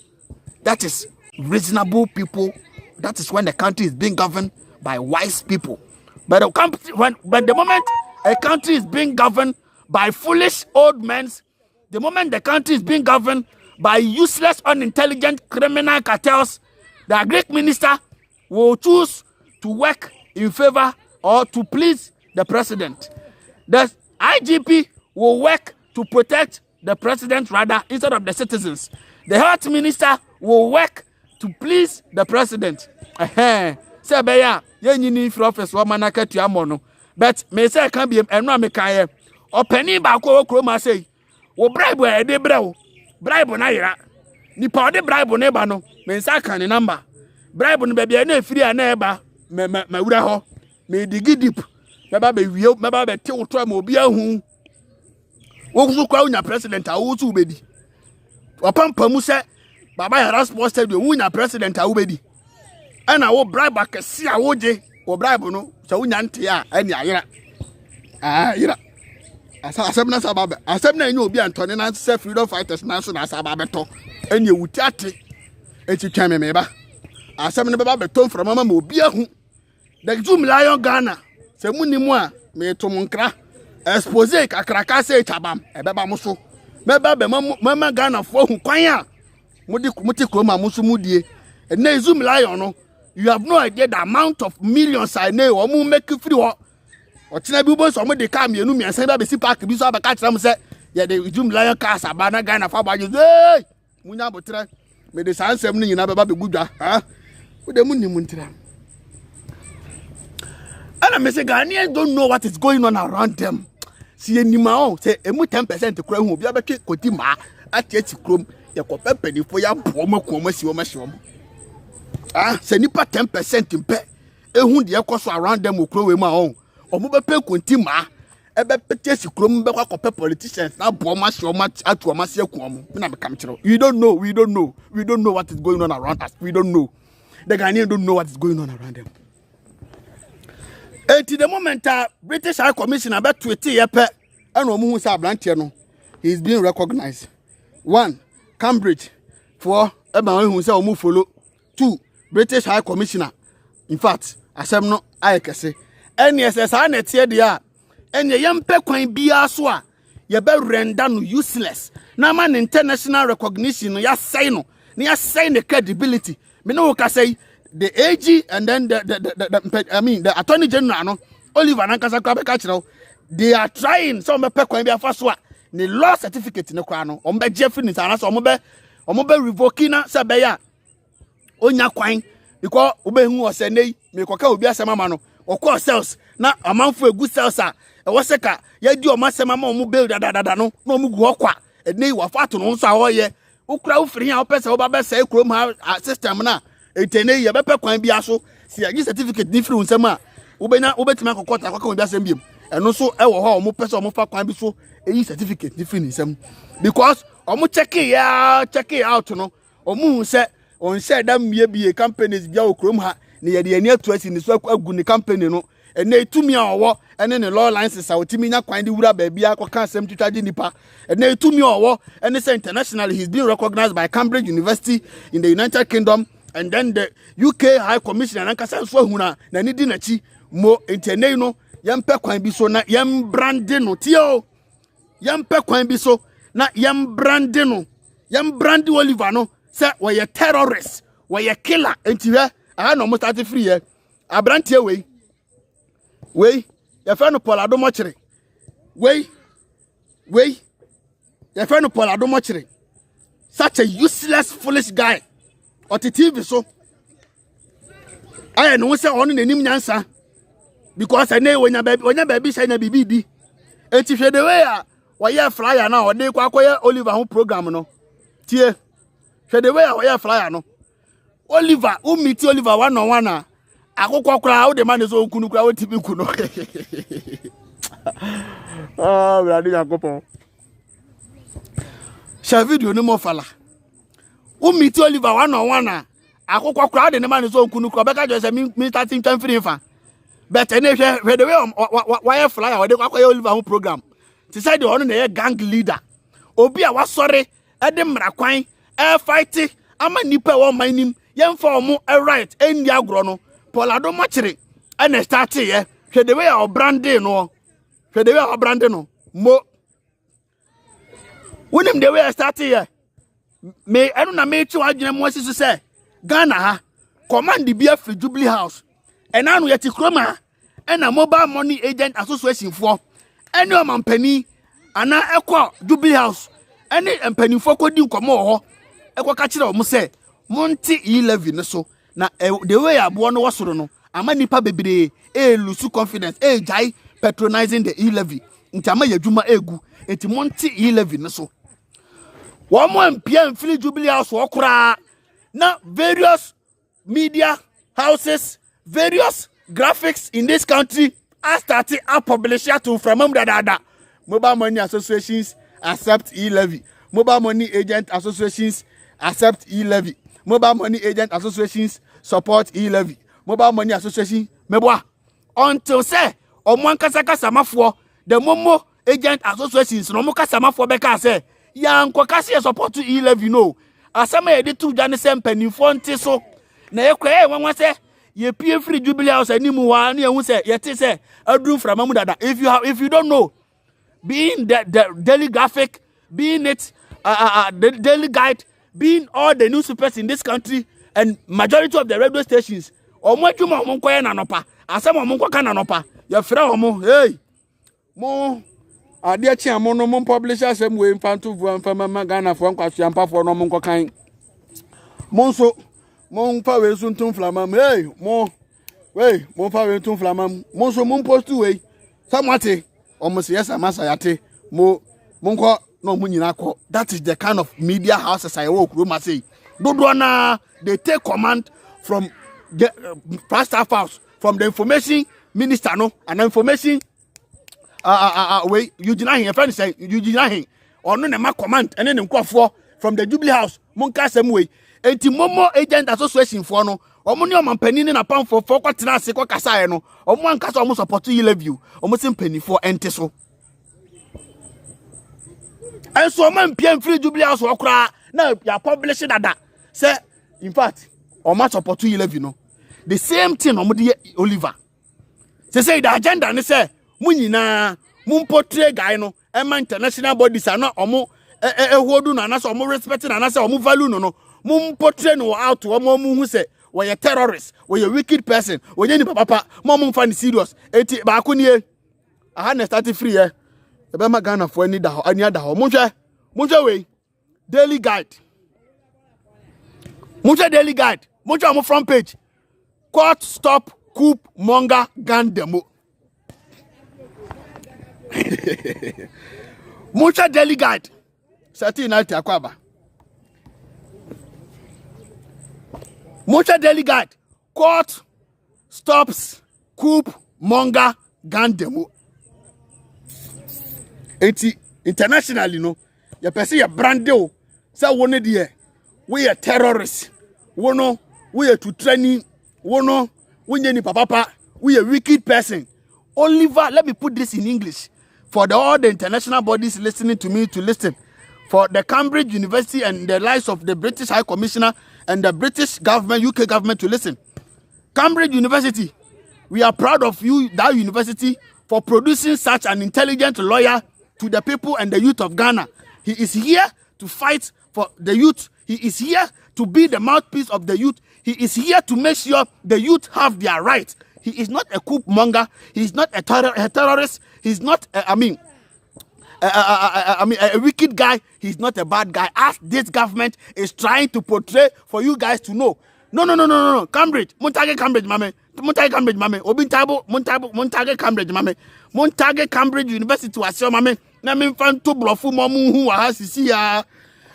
That is reasonable people. That is when the country is being governed by wise people. But the moment a country is being governed by foolish old men, the moment the country is being governed by useless, unintelligent criminal cartels, the Agric minister will choose to work in favor or to please the president. The IGP will work to protect the president rather instead of the citizens. The health minister will work to please the president. Sebeya, yenini for office woman akatu amono. But me say can be enwa me kan o pani ba ko kroma say wo bribe e de brew bribe na yira nipa o de bribe ne ba no me sa kan number bribe no bia na afiri ana eba ma wura ho me digi deep me ba be wie me ba be te woto ma obi ahu wo kuso kwa unya president a wo tu bedi opampamu se baba ya sports stadium unya president a wo bedi ana wo bribe akesi a wo je wo bribe no se unya nte a ani ayira yira asem na sababe asem na enye obi antone na se freedom fighters na so na sababe to enye wuti ate etitwa me ba asem ne baba beton from mama ma obi ahu the zoom lion Ghana se munimu a me to munkra expose kakraka se chabam ebeba muso meba be mama Ghana fo hu kwan a muti kroma muso mudie na zoom lion no you have no idea the amount of millions I know o mu make free ho otina bi bo so mo de ka mienu miensan ba be si park bi so abaka kira mo se ye de zoom lion cars abana Ghana fa ba je munya botre me de sansem ni nyina beba be gudwa ha wo de munimu ntira. And I say Ghanaians don't know what is going on around them. See anymore, say emu 10% kura hu bia betwe koti ma atiati krom ye kope pedifo ya bomo kwoma si woma hwom. Say nipa 10% mpe ehun de ekoso around them okro we ma on. Omo be pe koti ma ebe pete si krom be kwa kope politicians na bomo hwom atu oma se kwom. Me na be kam kiro. We don't know what is going on around us. We don't know. The Ghanaians don't know what is going on around them. At the moment, British High Commissioner about 20 years and Omu Sablantia no, he's being recognized. 1, Cambridge for Eban who say Omu follow. 2, British High Commissioner. In fact, as I'm not I can say. And yes, as I net here they are. And the young pequine be aswa. You be rendered useless. Now man international recognition, ya say no, ya say the credibility. Me no can say. The AG and then the Attorney General no Oliver Nankasa Kwabeka they are trying some pe kwan bia fa so a the law certificate ne kwa no ombe Jeffrey ni sana so ombe revoke na se be ya onya kwan because obe hu o se nei me koka obi asema ma no okọ sales na amanfo egu sales a e wo seka ya di o masema ma omu build dada no na omu gu okwa e nei wa fa to no so a hoye ukura ufiri a opese wo ba be say krom ha system na etene ye be pe kwan bia so si agi certificate different nsema ubenya ubetima kokota akwa bia sem biem eno so e wo ho omo pese omo fa kwan bi so eyi certificate different nsem because omo check it out no omo hu se on se da mie bie companies bia okrom ha ne ye de ani atu asi ni so agu ni company no ene etumi a owo ene ne law license a otimi nya kwan de wura ba bia akwa sem twitwaje nipa ene etumi owo ene say internationally he's been recognized by Cambridge University in the United Kingdom. And then the UK High Commissioner and Kasa so huna na ni di na chi mo entene no yam pe kwan bi so na yam brand no tio yam pe kwan bi so na yam brand no yam brand Oliver no say we terrorist we killer enti we aha no mo start free here abrantie we ya fa no Paul Adomochire we ya fa no Paul Adomochire such a useless foolish guy. Or the TV so I know say on the name nyansa because I know when your baby say na bibi and if you the way why flyer now or they kwa Oliver home program no tie the way why flyer no Oliver meet Oliver one on one akokwa kra how the man is on kunu kra we TV kuno ah brother yakopon share video no more fala meet Oliver one on one akokwa crowd the man is so kunu kro beka just me starting time free fa but any the way why flyer or dey kwa Oliver home program to say the one na gang leader obi a wasore e de mrakwan e fight ama nipa wo man nim yemfa omo e right eni agro no Paul Adomochire e start here the way our branding no mo wonim the way I start here me enu na me twa adwene mo asisu say Ghana ha command the BF Jubilee House ena no yeti kroma ena mobile money agent association for eni o mampani ana ekọ Jubilee House eni empani for kodi nkomo ho ekọ ka kire o mo say monti 11 ne so na the way abo no wasoro no ama nipa bebre lose confidence jai patronizing the 11 ntama yadwuma egu enti monti 11 ne so One more MP Philly Jubilee House Wakura Now, various media houses, various graphics in this country are starting up publishing to from mobile money associations accept e-levy. Mobile money agent associations accept e-levy. Mobile money agent associations support e-levy. Mobile money association meboa until say omwan kasa mafo the momo agent associations no mo kasa mafo beka say ya nkokase support e-levy no asama ye de tu dwane se mpanifo nte so na ye kwa wanwa se ye pie free jubilee house animu wa na ehun se ye te se adru framamu dada. If you don't know, being the daily graphic, being it the daily guide, being all the newspapers in this country and majority of the radio stations, omo adwuma omo nkoye na nopa asama omo nkoka na nopa ye frɛ omo hey mo ade chi amo no mo publish asem we mfanto vu mfama Ghana fo nkwaso ampafo no mo nkokan mo nso mo mfa we so ntum flamam hey mo mfa we ntum flamam mo nso mo post we samwate omo se yes amasa yate mo nko no mo nyina kɔ. That is the kind of media houses I work room say dodo na they take command from the first half house, from the information minister no and information way you deny him friend say you deny him or no na command and then nkofo from the Jubilee House monka asem way enti momo agent association for no omo ne omo panini na pam for kwatena ase kwa kasa no omo ankasa omo support e-levy omo sim panifo ente so and so man PM free Jubilee House okra na ya publish dada say in fact omo support e-levy no the same thing omo de Oliver say the agenda ne say munyina portray guy no ema international bodies ana omo ehodu na na so omo respect na na say omo value no portray no out omo hu say we a terrorist, we a wicked person, we any papa mom fan serious eti ba ko nie aha na start free e be ma Ghana for any da any ada ho monhwe we daily guide monhwe front page court stop coup monger gun demo Mucha daily guide. Sati inalti akwaba. Mucha daily guide. Court stops coup monger gun demo. Eti internationally no. Ya pesi ya brandeo. Sa wone die. We a terrorist. Wono we a to training. Wono we ni papa. We a wicked person. Oliver, let me put this in English. For all the international bodies listening to me to listen, for the Cambridge University and the likes of the British High Commissioner and the British government, UK government to listen. Cambridge University, we are proud of you, that university, for producing such an intelligent lawyer to the people and the youth of Ghana. He is here to fight for the youth. He is here to be the mouthpiece of the youth. He is here to make sure the youth have their rights. He is not a coup monger. He is not a terrorist. He's not, a wicked guy. He's not a bad guy. As this government is trying to portray for you guys to know. No. Cambridge, Montage Cambridge, mame. Obintabo, Montage Cambridge, mame. Montage Cambridge University was your mame. Name fan to blufu momu who has see ya.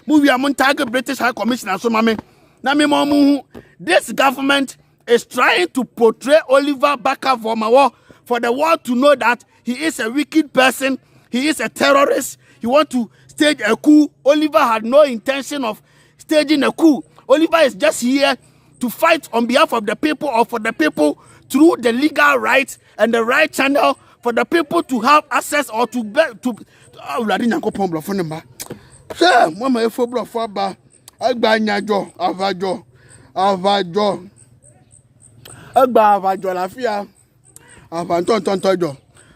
Movie a Montage British High Commissioner, so mame. Name momu. This government is trying to portray Oliver VORMAWOR for the world to know that he is a wicked person, he is a terrorist, he wants to stage a coup. Oliver had no intention of staging a coup. Oliver is just here to fight on behalf of the people or for the people through the legal rights and the right channel for the people to have access or to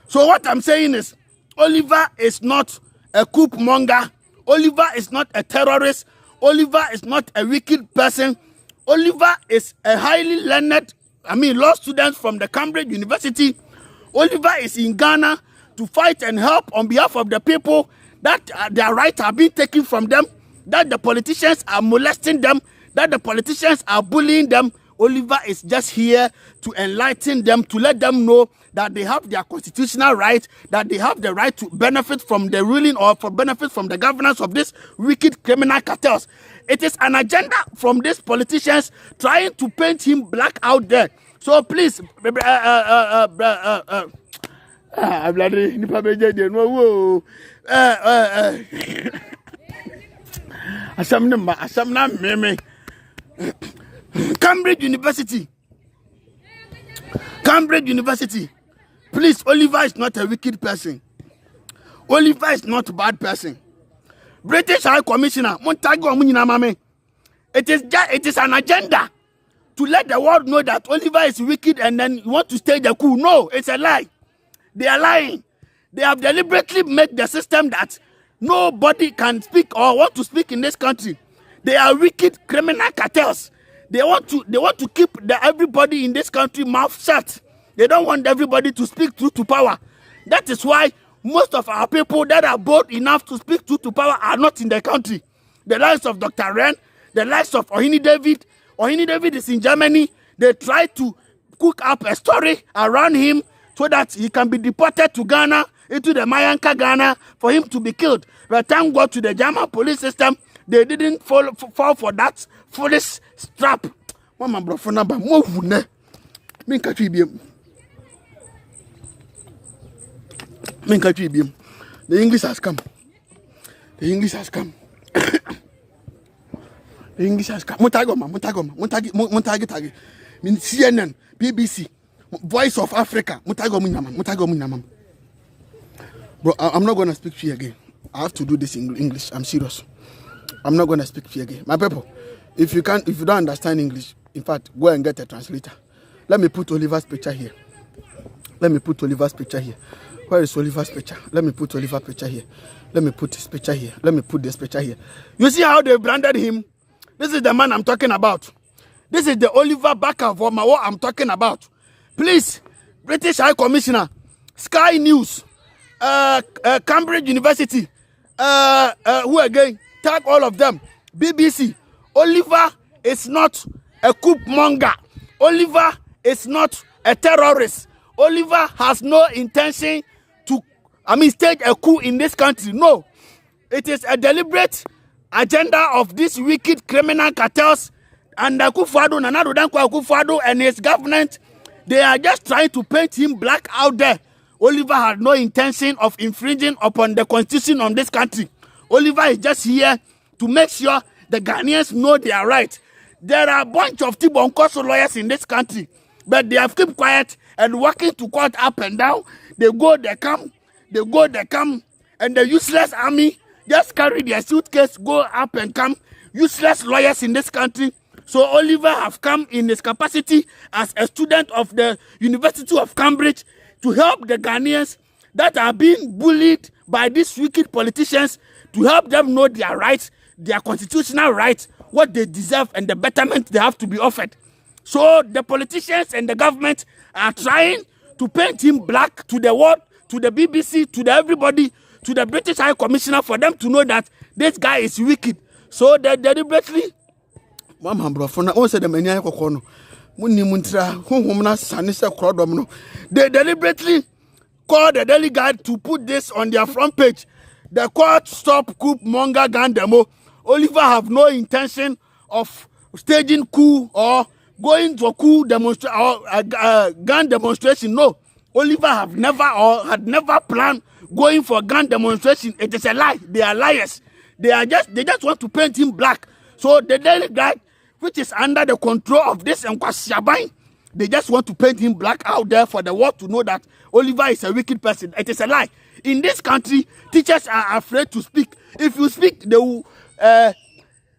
So what I'm saying is, Oliver is not a coup monger. Oliver is not a terrorist. Oliver is not a wicked person. Oliver is a highly learned, law student from the Cambridge University. Oliver is in Ghana to fight and help on behalf of the people that their rights are being taken from them, that the politicians are molesting them, that the politicians are bullying them. Oliver is just here to enlighten them, to let them know that they have their constitutional right, that they have the right to benefit from the ruling or for benefit from the governance of these wicked criminal cartels. It is an agenda from these politicians trying to paint him black out there. So please, Cambridge University. Please, Oliver is not a wicked person. Oliver is not a bad person. British High Commissioner, it is an agenda to let the world know that Oliver is wicked and then you want to stage a coup. No, it's a lie. They are lying. They have deliberately made the system that nobody can speak or want to speak in this country. They are wicked criminal cartels. They want to keep everybody in this country mouth shut. They don't want everybody to speak truth to power. That is why most of our people that are bold enough to speak truth to power are not in the country. The likes of Dr. Ren, the likes of Ohini David. Ohini David is in Germany. They try to cook up a story around him so that he can be deported to Ghana, into the Mayanka Ghana, for him to be killed. But thank God to the German police system, they didn't fall for that foolish trap. Mama bro for number move ne. Minka tribim. The English has come. The English has come. The English has come. Montagi. CNN, BBC, Voice of Africa. Bro, I'm not gonna speak to you again. I have to do this in English. I'm serious. I'm not gonna speak to you again. My people, if you don't understand English, in fact, go and get a translator. Let me put Oliver's picture here. Where is Oliver's picture? Let me put Oliver's picture here. Let me put his picture here. Let me put this picture here. You see how they branded him? This is the man I'm talking about. This is the Oliver Barker VORMAWOR I'm talking about. Please, British High Commissioner, Sky News, Cambridge University, who again? Tag all of them. BBC. Oliver is not a coup monger. Oliver is not a terrorist. Oliver has no intention to, stage a coup in this country. No. It is a deliberate agenda of these wicked criminal cartels and Akufo-Addo, Nana Dankwa Akufo-Addo and his government. They are just trying to paint him black out there. Oliver had no intention of infringing upon the constitution of this country. Oliver is just here to make sure the Ghanaians know they are right. There are a bunch of Tibonkoso lawyers in this country, but they have kept quiet and walking to court up and down. They go, they come, and the useless army just carry their suitcase, go up and come. Useless lawyers in this country. So Oliver have come in his capacity as a student of the University of Cambridge to help the Ghanaians that are being bullied by these wicked politicians, to help them know their rights, their constitutional rights, what they deserve, and the betterment they have to be offered. So the politicians and the government are trying to paint him black to the world, to the BBC, to the everybody, to the British High Commissioner, for them to know that this guy is wicked. So they deliberately, they deliberately called the Daily Guide to put this on their front page. The court stop coup monger gun demo. Oliver have no intention of staging coup or going to a coup demonstration or gun demonstration. No, Oliver have never or had never planned going for a gun demonstration. It is a lie. They are liars. They just want to paint him black. So the Daily Guide, which is under the control of this Nkwasiaban, they just want to paint him black out there for the world to know that Oliver is a wicked person. It is a lie. In this country, teachers are afraid to speak. If you speak, they will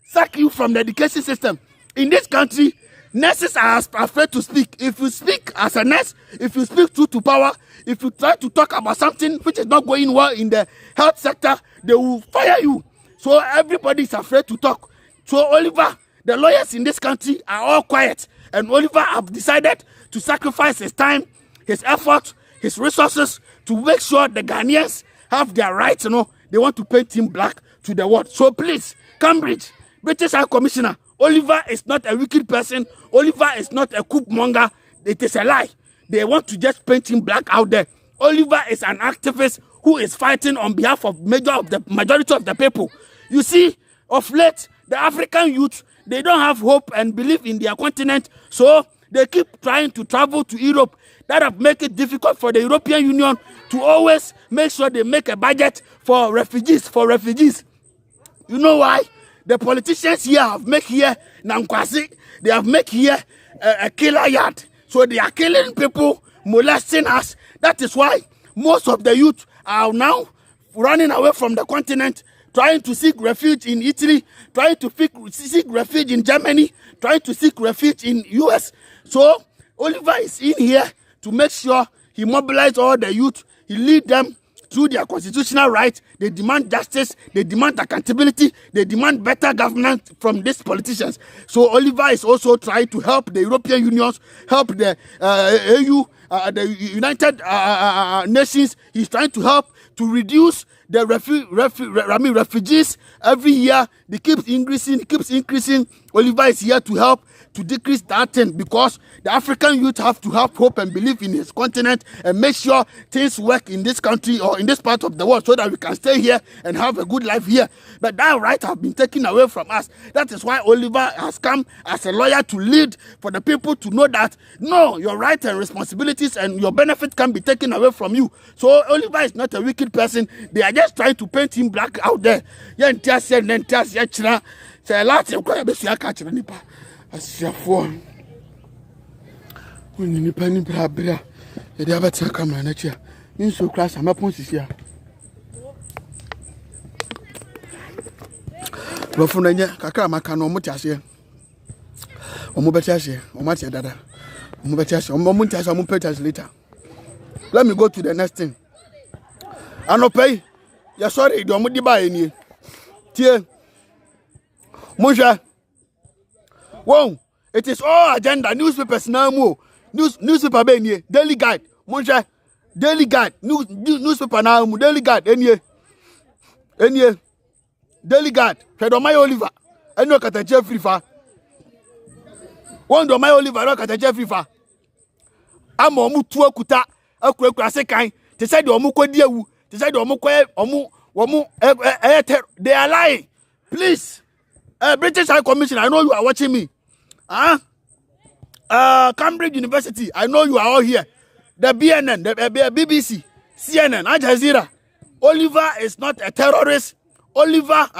sack you from the education system. In this country, nurses are afraid to speak. If you speak as a nurse, if you speak truth to power, if you try to talk about something which is not going well in the health sector, they will fire you. So everybody is afraid to talk. So Oliver, the lawyers in this country are all quiet. And Oliver have decided to sacrifice his time, his effort, his resources to make sure the Ghanaians have their rights. They want to paint him black to the world. So please, Cambridge, British High Commissioner, Oliver is not a wicked person. Oliver is not a coup monger. It is a lie. They want to just paint him black out there. Oliver is an activist who is fighting on behalf of majority of the people. You see, of late, the African youth, they don't have hope and belief in their continent, so they keep trying to travel to Europe. That have make it difficult for the European Union to always make sure they make a budget for refugees. You know why? The politicians here have made here Nankwasi. They have made here a killer yard. So they are killing people, molesting us. That is why most of the youth are now running away from the continent, trying to seek refuge in Italy, trying to seek refuge in Germany, trying to seek refuge in US. So Oliver is in here to make sure he mobilizes all the youth. He leads them through their constitutional rights. They demand justice. They demand accountability. They demand better governance from these politicians. So Oliver is also trying to help the European Union, help the AU, the United Nations. He's trying to help to reduce the refugees every year. They keep increasing. Oliver is here to help to decrease that thing, because the African youth have to have hope and believe in his continent and make sure things work in this country or in this part of the world so that we can stay here and have a good life here. But that right have been taken away from us. That is why Oliver has come as a lawyer to lead for the people to know that, no, your rights and responsibilities and your benefit can be taken away from you. So Oliver is not a wicked person. They are just trying to paint him black out there. Asiafoɔ woni nipa ni brabra e dey abata camera na chia nso class amapon sisia lofo na nya kakra maka no mo tiase omo beti ase omo tia dada omo beti ase omo ntia ase omo pay later. Let me go to the next thing. Anopay ya sorry do omo di ba enie tie mo hwa. Whoa, it is all agenda. Newspapers now more. Newspaper be Daily Guide. Monja. Daily Guide. Newspaper now more. Daily Guide. Any. Daily Guide. Head on my Oliver. I know kata Jeffrey fa. One do my Oliver no kata Jeffrey fa. Amo mu tuo kuta. Akura se kan. They said the omu kwadi awu. They said the omu they are lying. Please. British High Commission, I know you are watching me. Cambridge University, I know you are all here. The BNN, the BBC, CNN, Al Jazeera. Oliver is not a terrorist. Oliver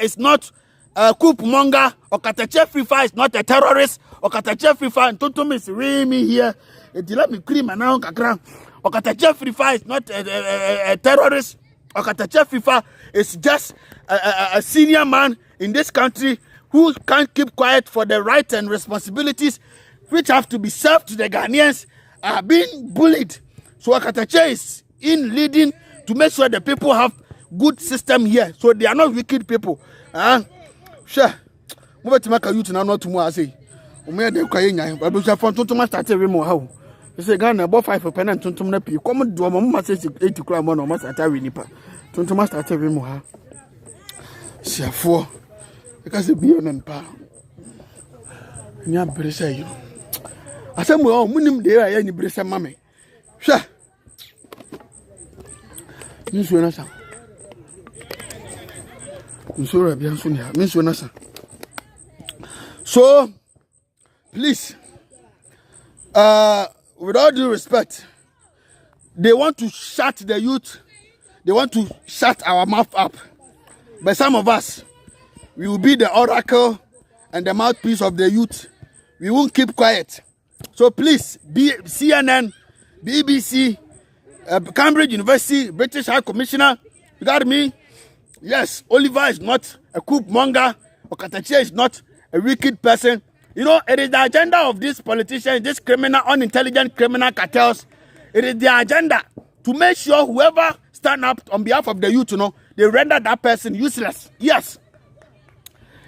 is not a coup monger. Okatache Frifa is not a terrorist. Okatache Frifa and Totom is me here. Let me cream and now kakran. Okatache Frifa is not a terrorist. Okatache Frifa is just a senior man in this country who can't keep quiet for the rights and responsibilities which have to be served to the Ghanaians are being bullied. So Akatache is in leading to make sure the people have good system here. So they are not wicked people. Sure. Move to make a youth now not to more I say. Ume de kwa yenya. But from Tontoma started remo how. You say Ghana about 5 pen and Tontom na pi. Come do mama say 80 kra mo no ma start nipa. Tontoma started remo how. Siafo. Because be on pa. Nya brese you. Asem wo munim de ya ni brese mame. Hwa. Ni so na sa. Nsoro bia so ni ha. Ni so na sa. So please with all due respect, they want to shut the youth. They want to shut our mouth up. But some of us, we will be the oracle and the mouthpiece of the youth. We won't keep quiet. So please, CNN, BBC, Cambridge University, British High Commissioner, you got me? Yes, Oliver is not a coup monger. Okatache is not a wicked person. You know, it is the agenda of these politicians, these criminal, unintelligent criminal cartels. It is their agenda to make sure whoever stand up on behalf of the youth, they render that person useless. Yes.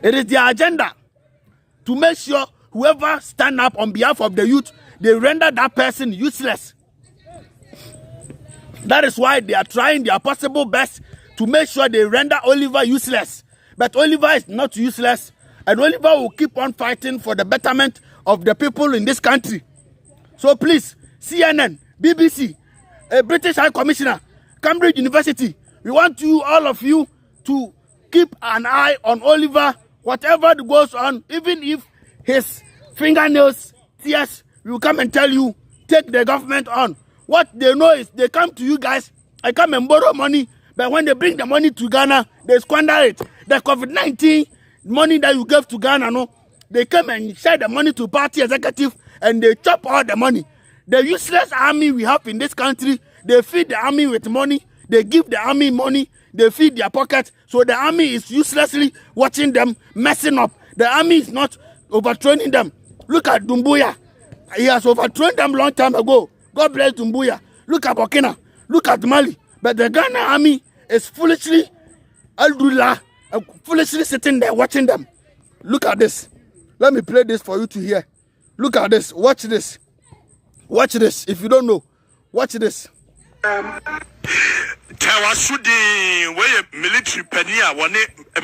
It is their agenda to make sure whoever stand up on behalf of the youth, they render that person useless. That is why they are trying their possible best to make sure they render Oliver useless. But Oliver is not useless. and Oliver will keep on fighting for the betterment of the people in this country. So please, CNN, BBC, British High Commissioner, Cambridge University, we want you, all of you, to keep an eye on Oliver, whatever goes on, even if his fingernails tears, we will come and tell you, take the government on. What they know is they come to you guys, I come and borrow money, but when they bring the money to Ghana, they squander it. The COVID-19 money that you gave to Ghana, no, they come and share the money to party executive and they chop all the money. The useless army we have in this country, they feed the army with money, they give the army money, they feed their pocket, so the army is uselessly watching them messing up. The army is not overtraining them. Look at Dumbuya. He has overtrained them long time ago. God bless Dumbuya. Look at Burkina. Look at Mali. But the Ghana army is foolishly, foolishly sitting there watching them. Look at this. Let me play this for you to hear. Look at this. Watch this. Watch this. If you don't know, watch this. Tawasudi, where military penia, one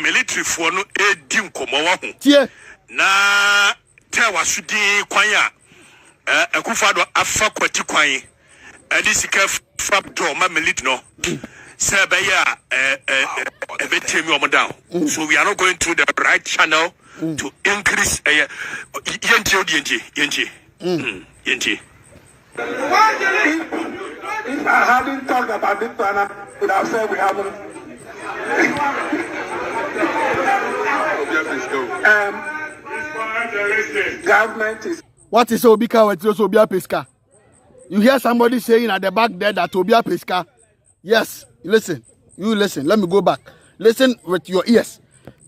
military for no dim komowa. Yeah. Na Tawasudi kwanya, a kufado afa kwati kwany, and this is fab door, my military no. Sabaya, a bit down. So we are not going to the right channel to increase Yenti. If I hadn't talked about this plan, I would have said we haven't. Government is. What is Obika with Obia Pesca? You hear somebody saying at the back there that Obia Pesca? Yes, listen. You listen. Let me go back. Listen with your ears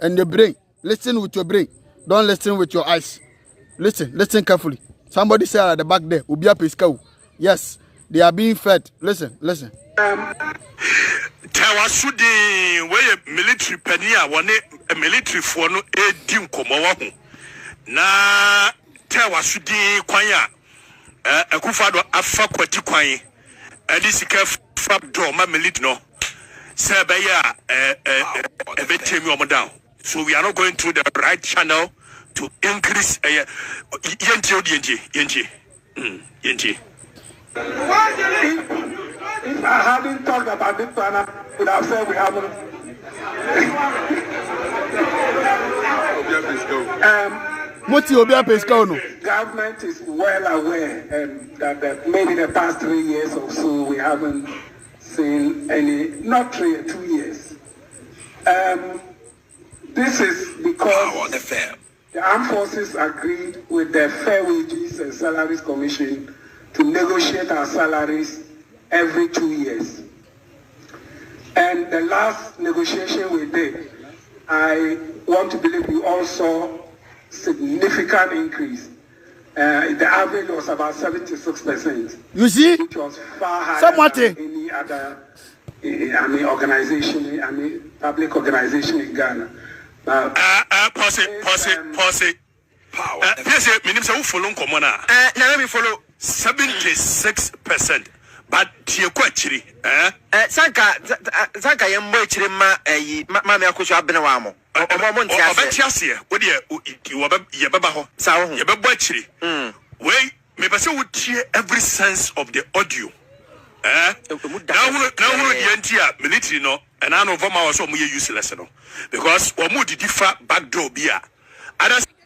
and your brain. Listen with your brain. Don't listen with your eyes. Listen carefully. Somebody said at the back there, Obia Pesca. Yes, they are being fed. Listen. Tawasudi, where military penia, one a military for no dim komowa. Na Tawasudi kwanya, a kufado afa kwati kwany, and this is fab door, my military no. Sabaya, a bit down. So we are not going to the right channel to increase Yenti. If I hadn't talked about this plan, I would have said we haven't. Government is well aware that maybe the past 3 years or so we haven't seen any, not 2 years. This is because the armed forces agreed with the Fair Wages and Salaries Commission to negotiate our salaries every 2 years. And the last negotiation we did, I want to believe we all saw significant increase. The average was about 76%. You see? Which was far higher than any other organization, public organization in Ghana. Pause it. Power. Yes, minister who follow Komona. Let me follow 76%. But you quachiri, Sanka yambo chirima mama yakusho abenawamo. Obetiasia, what you yabaho, Sao, Yabachiri. Wait, maybe so would hear every sense of the audio. Now, the military no, and I know VORMAWOR so muy useless no, because we would differ backdoor beer.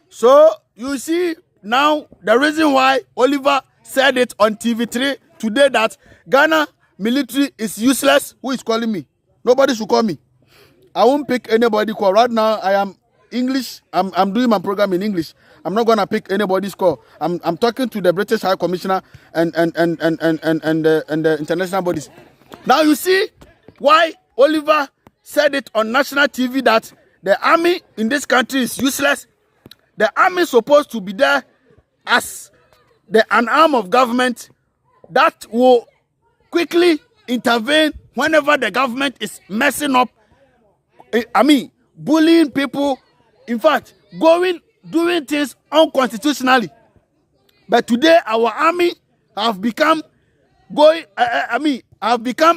So you see now the reason why Oliver said it on TV3 today that Ghana military is useless. Who is calling me? Nobody should call me. I won't pick anybody call. Right now I am English. I'm doing my program in English. I'm not gonna pick anybody's call. I'm talking to the British High Commissioner and the international bodies. Now you see why Oliver said it on national TV that the army in this country is useless. The army is supposed to be there as an arm of government that will quickly intervene whenever the government is messing up. Bullying people. In fact, doing things unconstitutionally. But today our army have become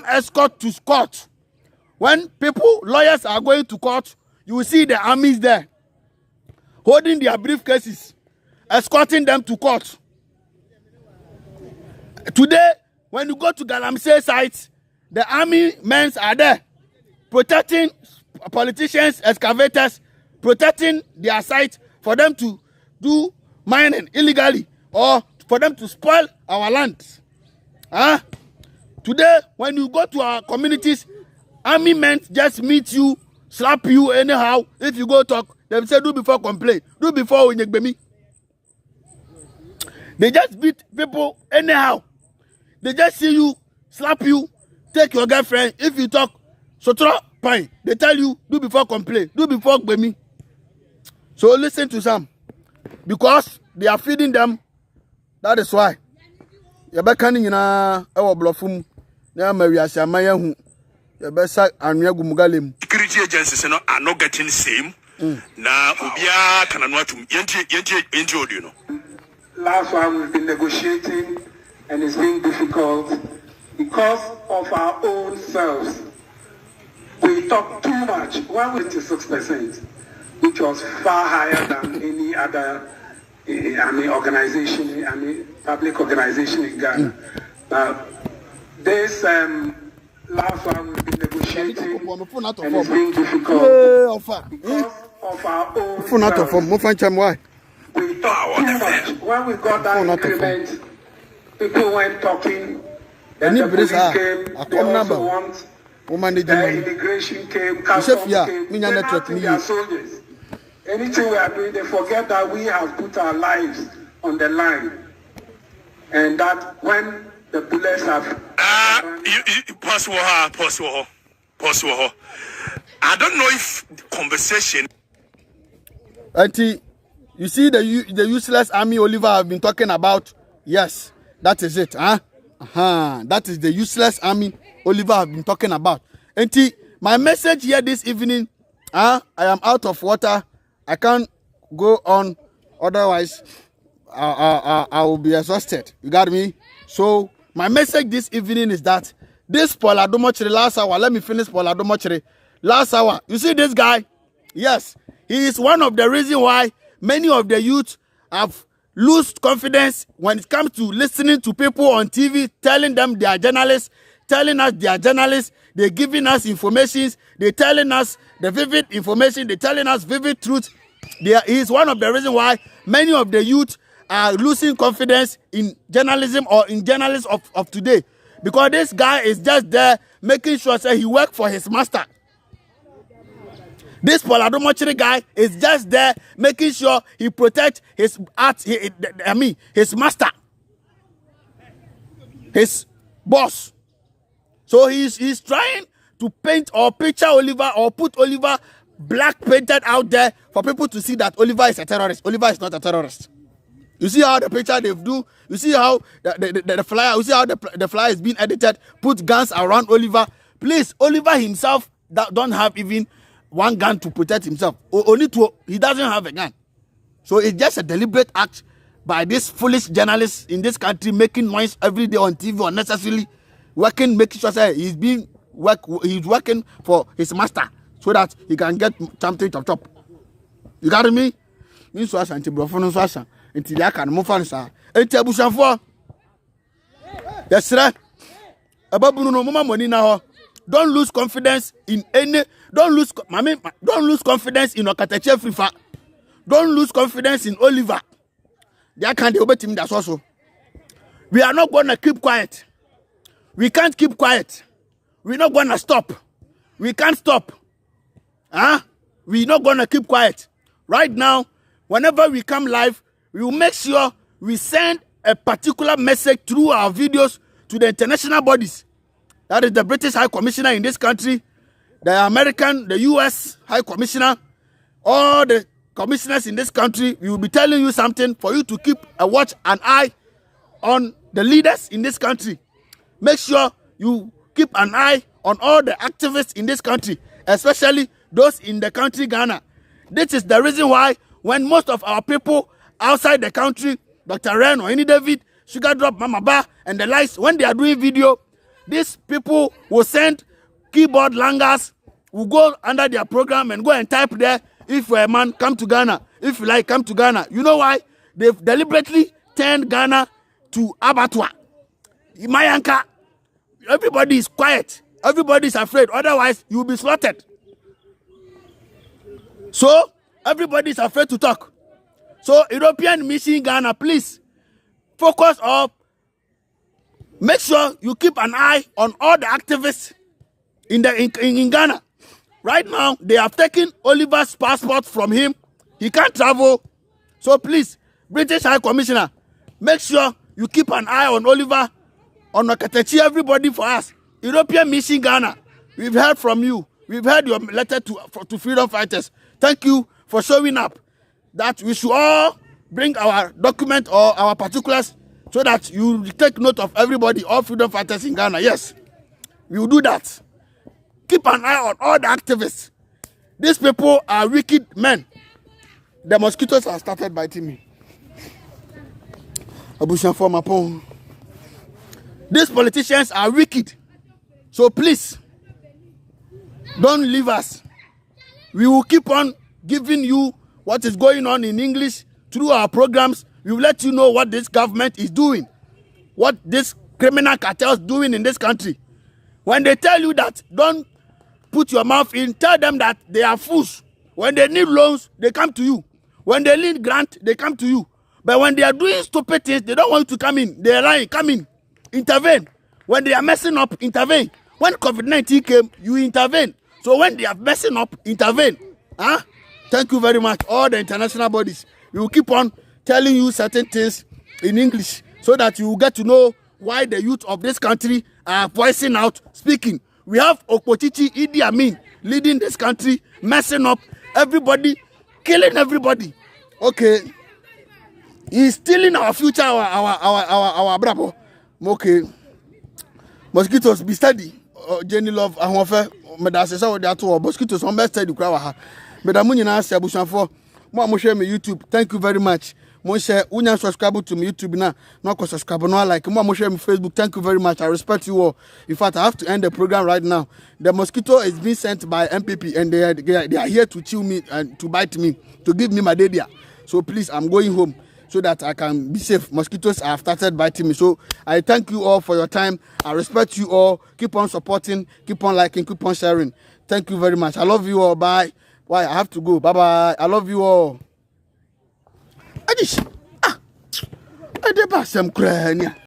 escort to court. When lawyers are going to court, you will see the armies there. holding their briefcases, escorting them to court. Today, when you go to Galamsey sites, the army men are there, protecting politicians, excavators, protecting their site for them to do mining illegally or for them to spoil our land. Today, when you go to our communities, army men just meet you, slap you anyhow. If you go talk, they say do before complain, do before me. They just beat people anyhow. They just see you, slap you, take your girlfriend. If you talk, so fine. They tell you do before complain, do before me. So listen to some, because they are feeding them. That is why. Yabakani na ewo blofum na mawiase amaya hu yabesa anwea gumugalem. Security agencies are not getting same. Na obia kana no atum yenti audio no. Last one we've been negotiating and it's been difficult because of our own selves. We talk too much, 156%, which was far higher than any other organization, public organization in Ghana. Now, this last one we've been negotiating and it's been difficult because of our own selves. We talk too much. When we got that agreement, people went talking. Then the police came. They also want the immigration came, customs came. They have to be our soldiers. Anything we are doing, they forget that we have put our lives on the line, and that when the bullets have. Possible. I don't know if the conversation. Auntie. You see the useless army Oliver have been talking about? Yes, that is it. That is the useless army Oliver have been talking about. Auntie, my message here this evening, I am out of water. I can't go on, otherwise I will be exhausted. You got me? So my message this evening is that this Paul Adomochiri last hour, let me finish Paul Adomochiri. Last hour, you see this guy? Yes, he is one of the reasons why many of the youth have lost confidence when it comes to listening to people on TV, telling them they are journalists, telling us they are journalists, they're giving us information, they're telling us the vivid information, they're telling us vivid truth. He is one of the reasons why many of the youth are losing confidence in journalism or in journalists of today. Because this guy is just there making sure that he works for his master. This Paul Adomochiri guy is just there making sure he protects his art, his master, his boss. So he's trying to paint or picture Oliver or put Oliver black painted out there for people to see that Oliver is a terrorist. Oliver is not a terrorist. You see how the picture they do? You see how the flyer, you see how the flyer is being edited, put guns around Oliver. Please, Oliver himself don't have even one gun to protect himself. He doesn't have a gun. So it's just a deliberate act by this foolish journalist in this country making noise every day on TV unnecessarily, making sure that he's working for his master so that he can get something to top. You got me? Means was anti-brofon so until I can move on, sir. Etiabushan yes, sir. Ababuno mama money now. Don't lose confidence in any. Don't lose confidence in Okateche Frifa. Don't lose confidence in Oliver. They can't do better. That's also. We are not gonna keep quiet. We can't keep quiet. We're not gonna stop. We can't stop. We're not gonna keep quiet. Right now, whenever we come live, we will make sure we send a particular message through our videos to the international bodies. That is the British High Commissioner in this country, the American, the US High Commissioner, all the commissioners in this country. We will be telling you something for you to keep a watch, an eye on the leaders in this country. Make sure you keep an eye on all the activists in this country, especially those in the country Ghana. This is the reason why when most of our people outside the country, Dr. Ren or any David, Sugar Drop, Mama Ba, and the likes, when they are doing video, these people will send keyboard langers, will go under their program and go and type there If you're a man, come to Ghana. If you like, come to Ghana. You know why? They've deliberately turned Ghana to abattoir. Mayanka, everybody is quiet. Everybody is afraid. Otherwise, you will be slaughtered. So, everybody is afraid to talk. So, European mission Ghana, please focus on, make sure you keep an eye on all the activists in Ghana. Right now, they have taken Oliver's passport from him. He can't travel. So please, British High Commissioner, make sure you keep an eye on Oliver, on Okatechi, everybody for us. European mission Ghana, we've heard from you. We've heard your letter to freedom fighters. Thank you for showing up. That we should all bring our document or our particulars so that you take note of everybody, all freedom fighters in Ghana. Yes, we will do that. Keep an eye on all the activists. These people are wicked men. The mosquitoes have started biting me. These politicians are wicked. So please, don't leave us. We will keep on giving you what is going on in English through our programs. We will let you know what this government is doing, what this criminal cartels doing in this country. When they tell you that, don't put your mouth in, tell them that they are fools. When they need loans, they come to you. When they need grant, they come to you. But when they are doing stupid things, they don't want you to come in. They are lying, come in, intervene. When they are messing up, intervene. When COVID-19 came, you intervene. So when they are messing up, intervene. Huh? Thank you very much, all the international bodies. We will keep on telling you certain things in English so that you will get to know why the youth of this country are voicing out, speaking. We have Okpochichi Idi Amin leading this country, messing up everybody, killing everybody. Okay. He's stealing our future, our bravo. Okay. Mosquitoes, be steady. Jenny Love, I want to say that mosquitoes on best steady. But I'm going to say, Mo share my YouTube. Thank you very much. Mo share, unya subscribe to my YouTube now. Not subscribe, no like. Mo share my Facebook. Thank you very much. I respect you all. In fact, I have to end the program right now. The mosquito is being sent by MPP, and they are here to chew me and to bite me, to give me malaria. So please, I'm going home so that I can be safe. Mosquitoes have started biting me. So I thank you all for your time. I respect you all. Keep on supporting. Keep on liking. Keep on sharing. Thank you very much. I love you all. Bye. Why? I have to go. Bye-bye. I love you all. I did some crying.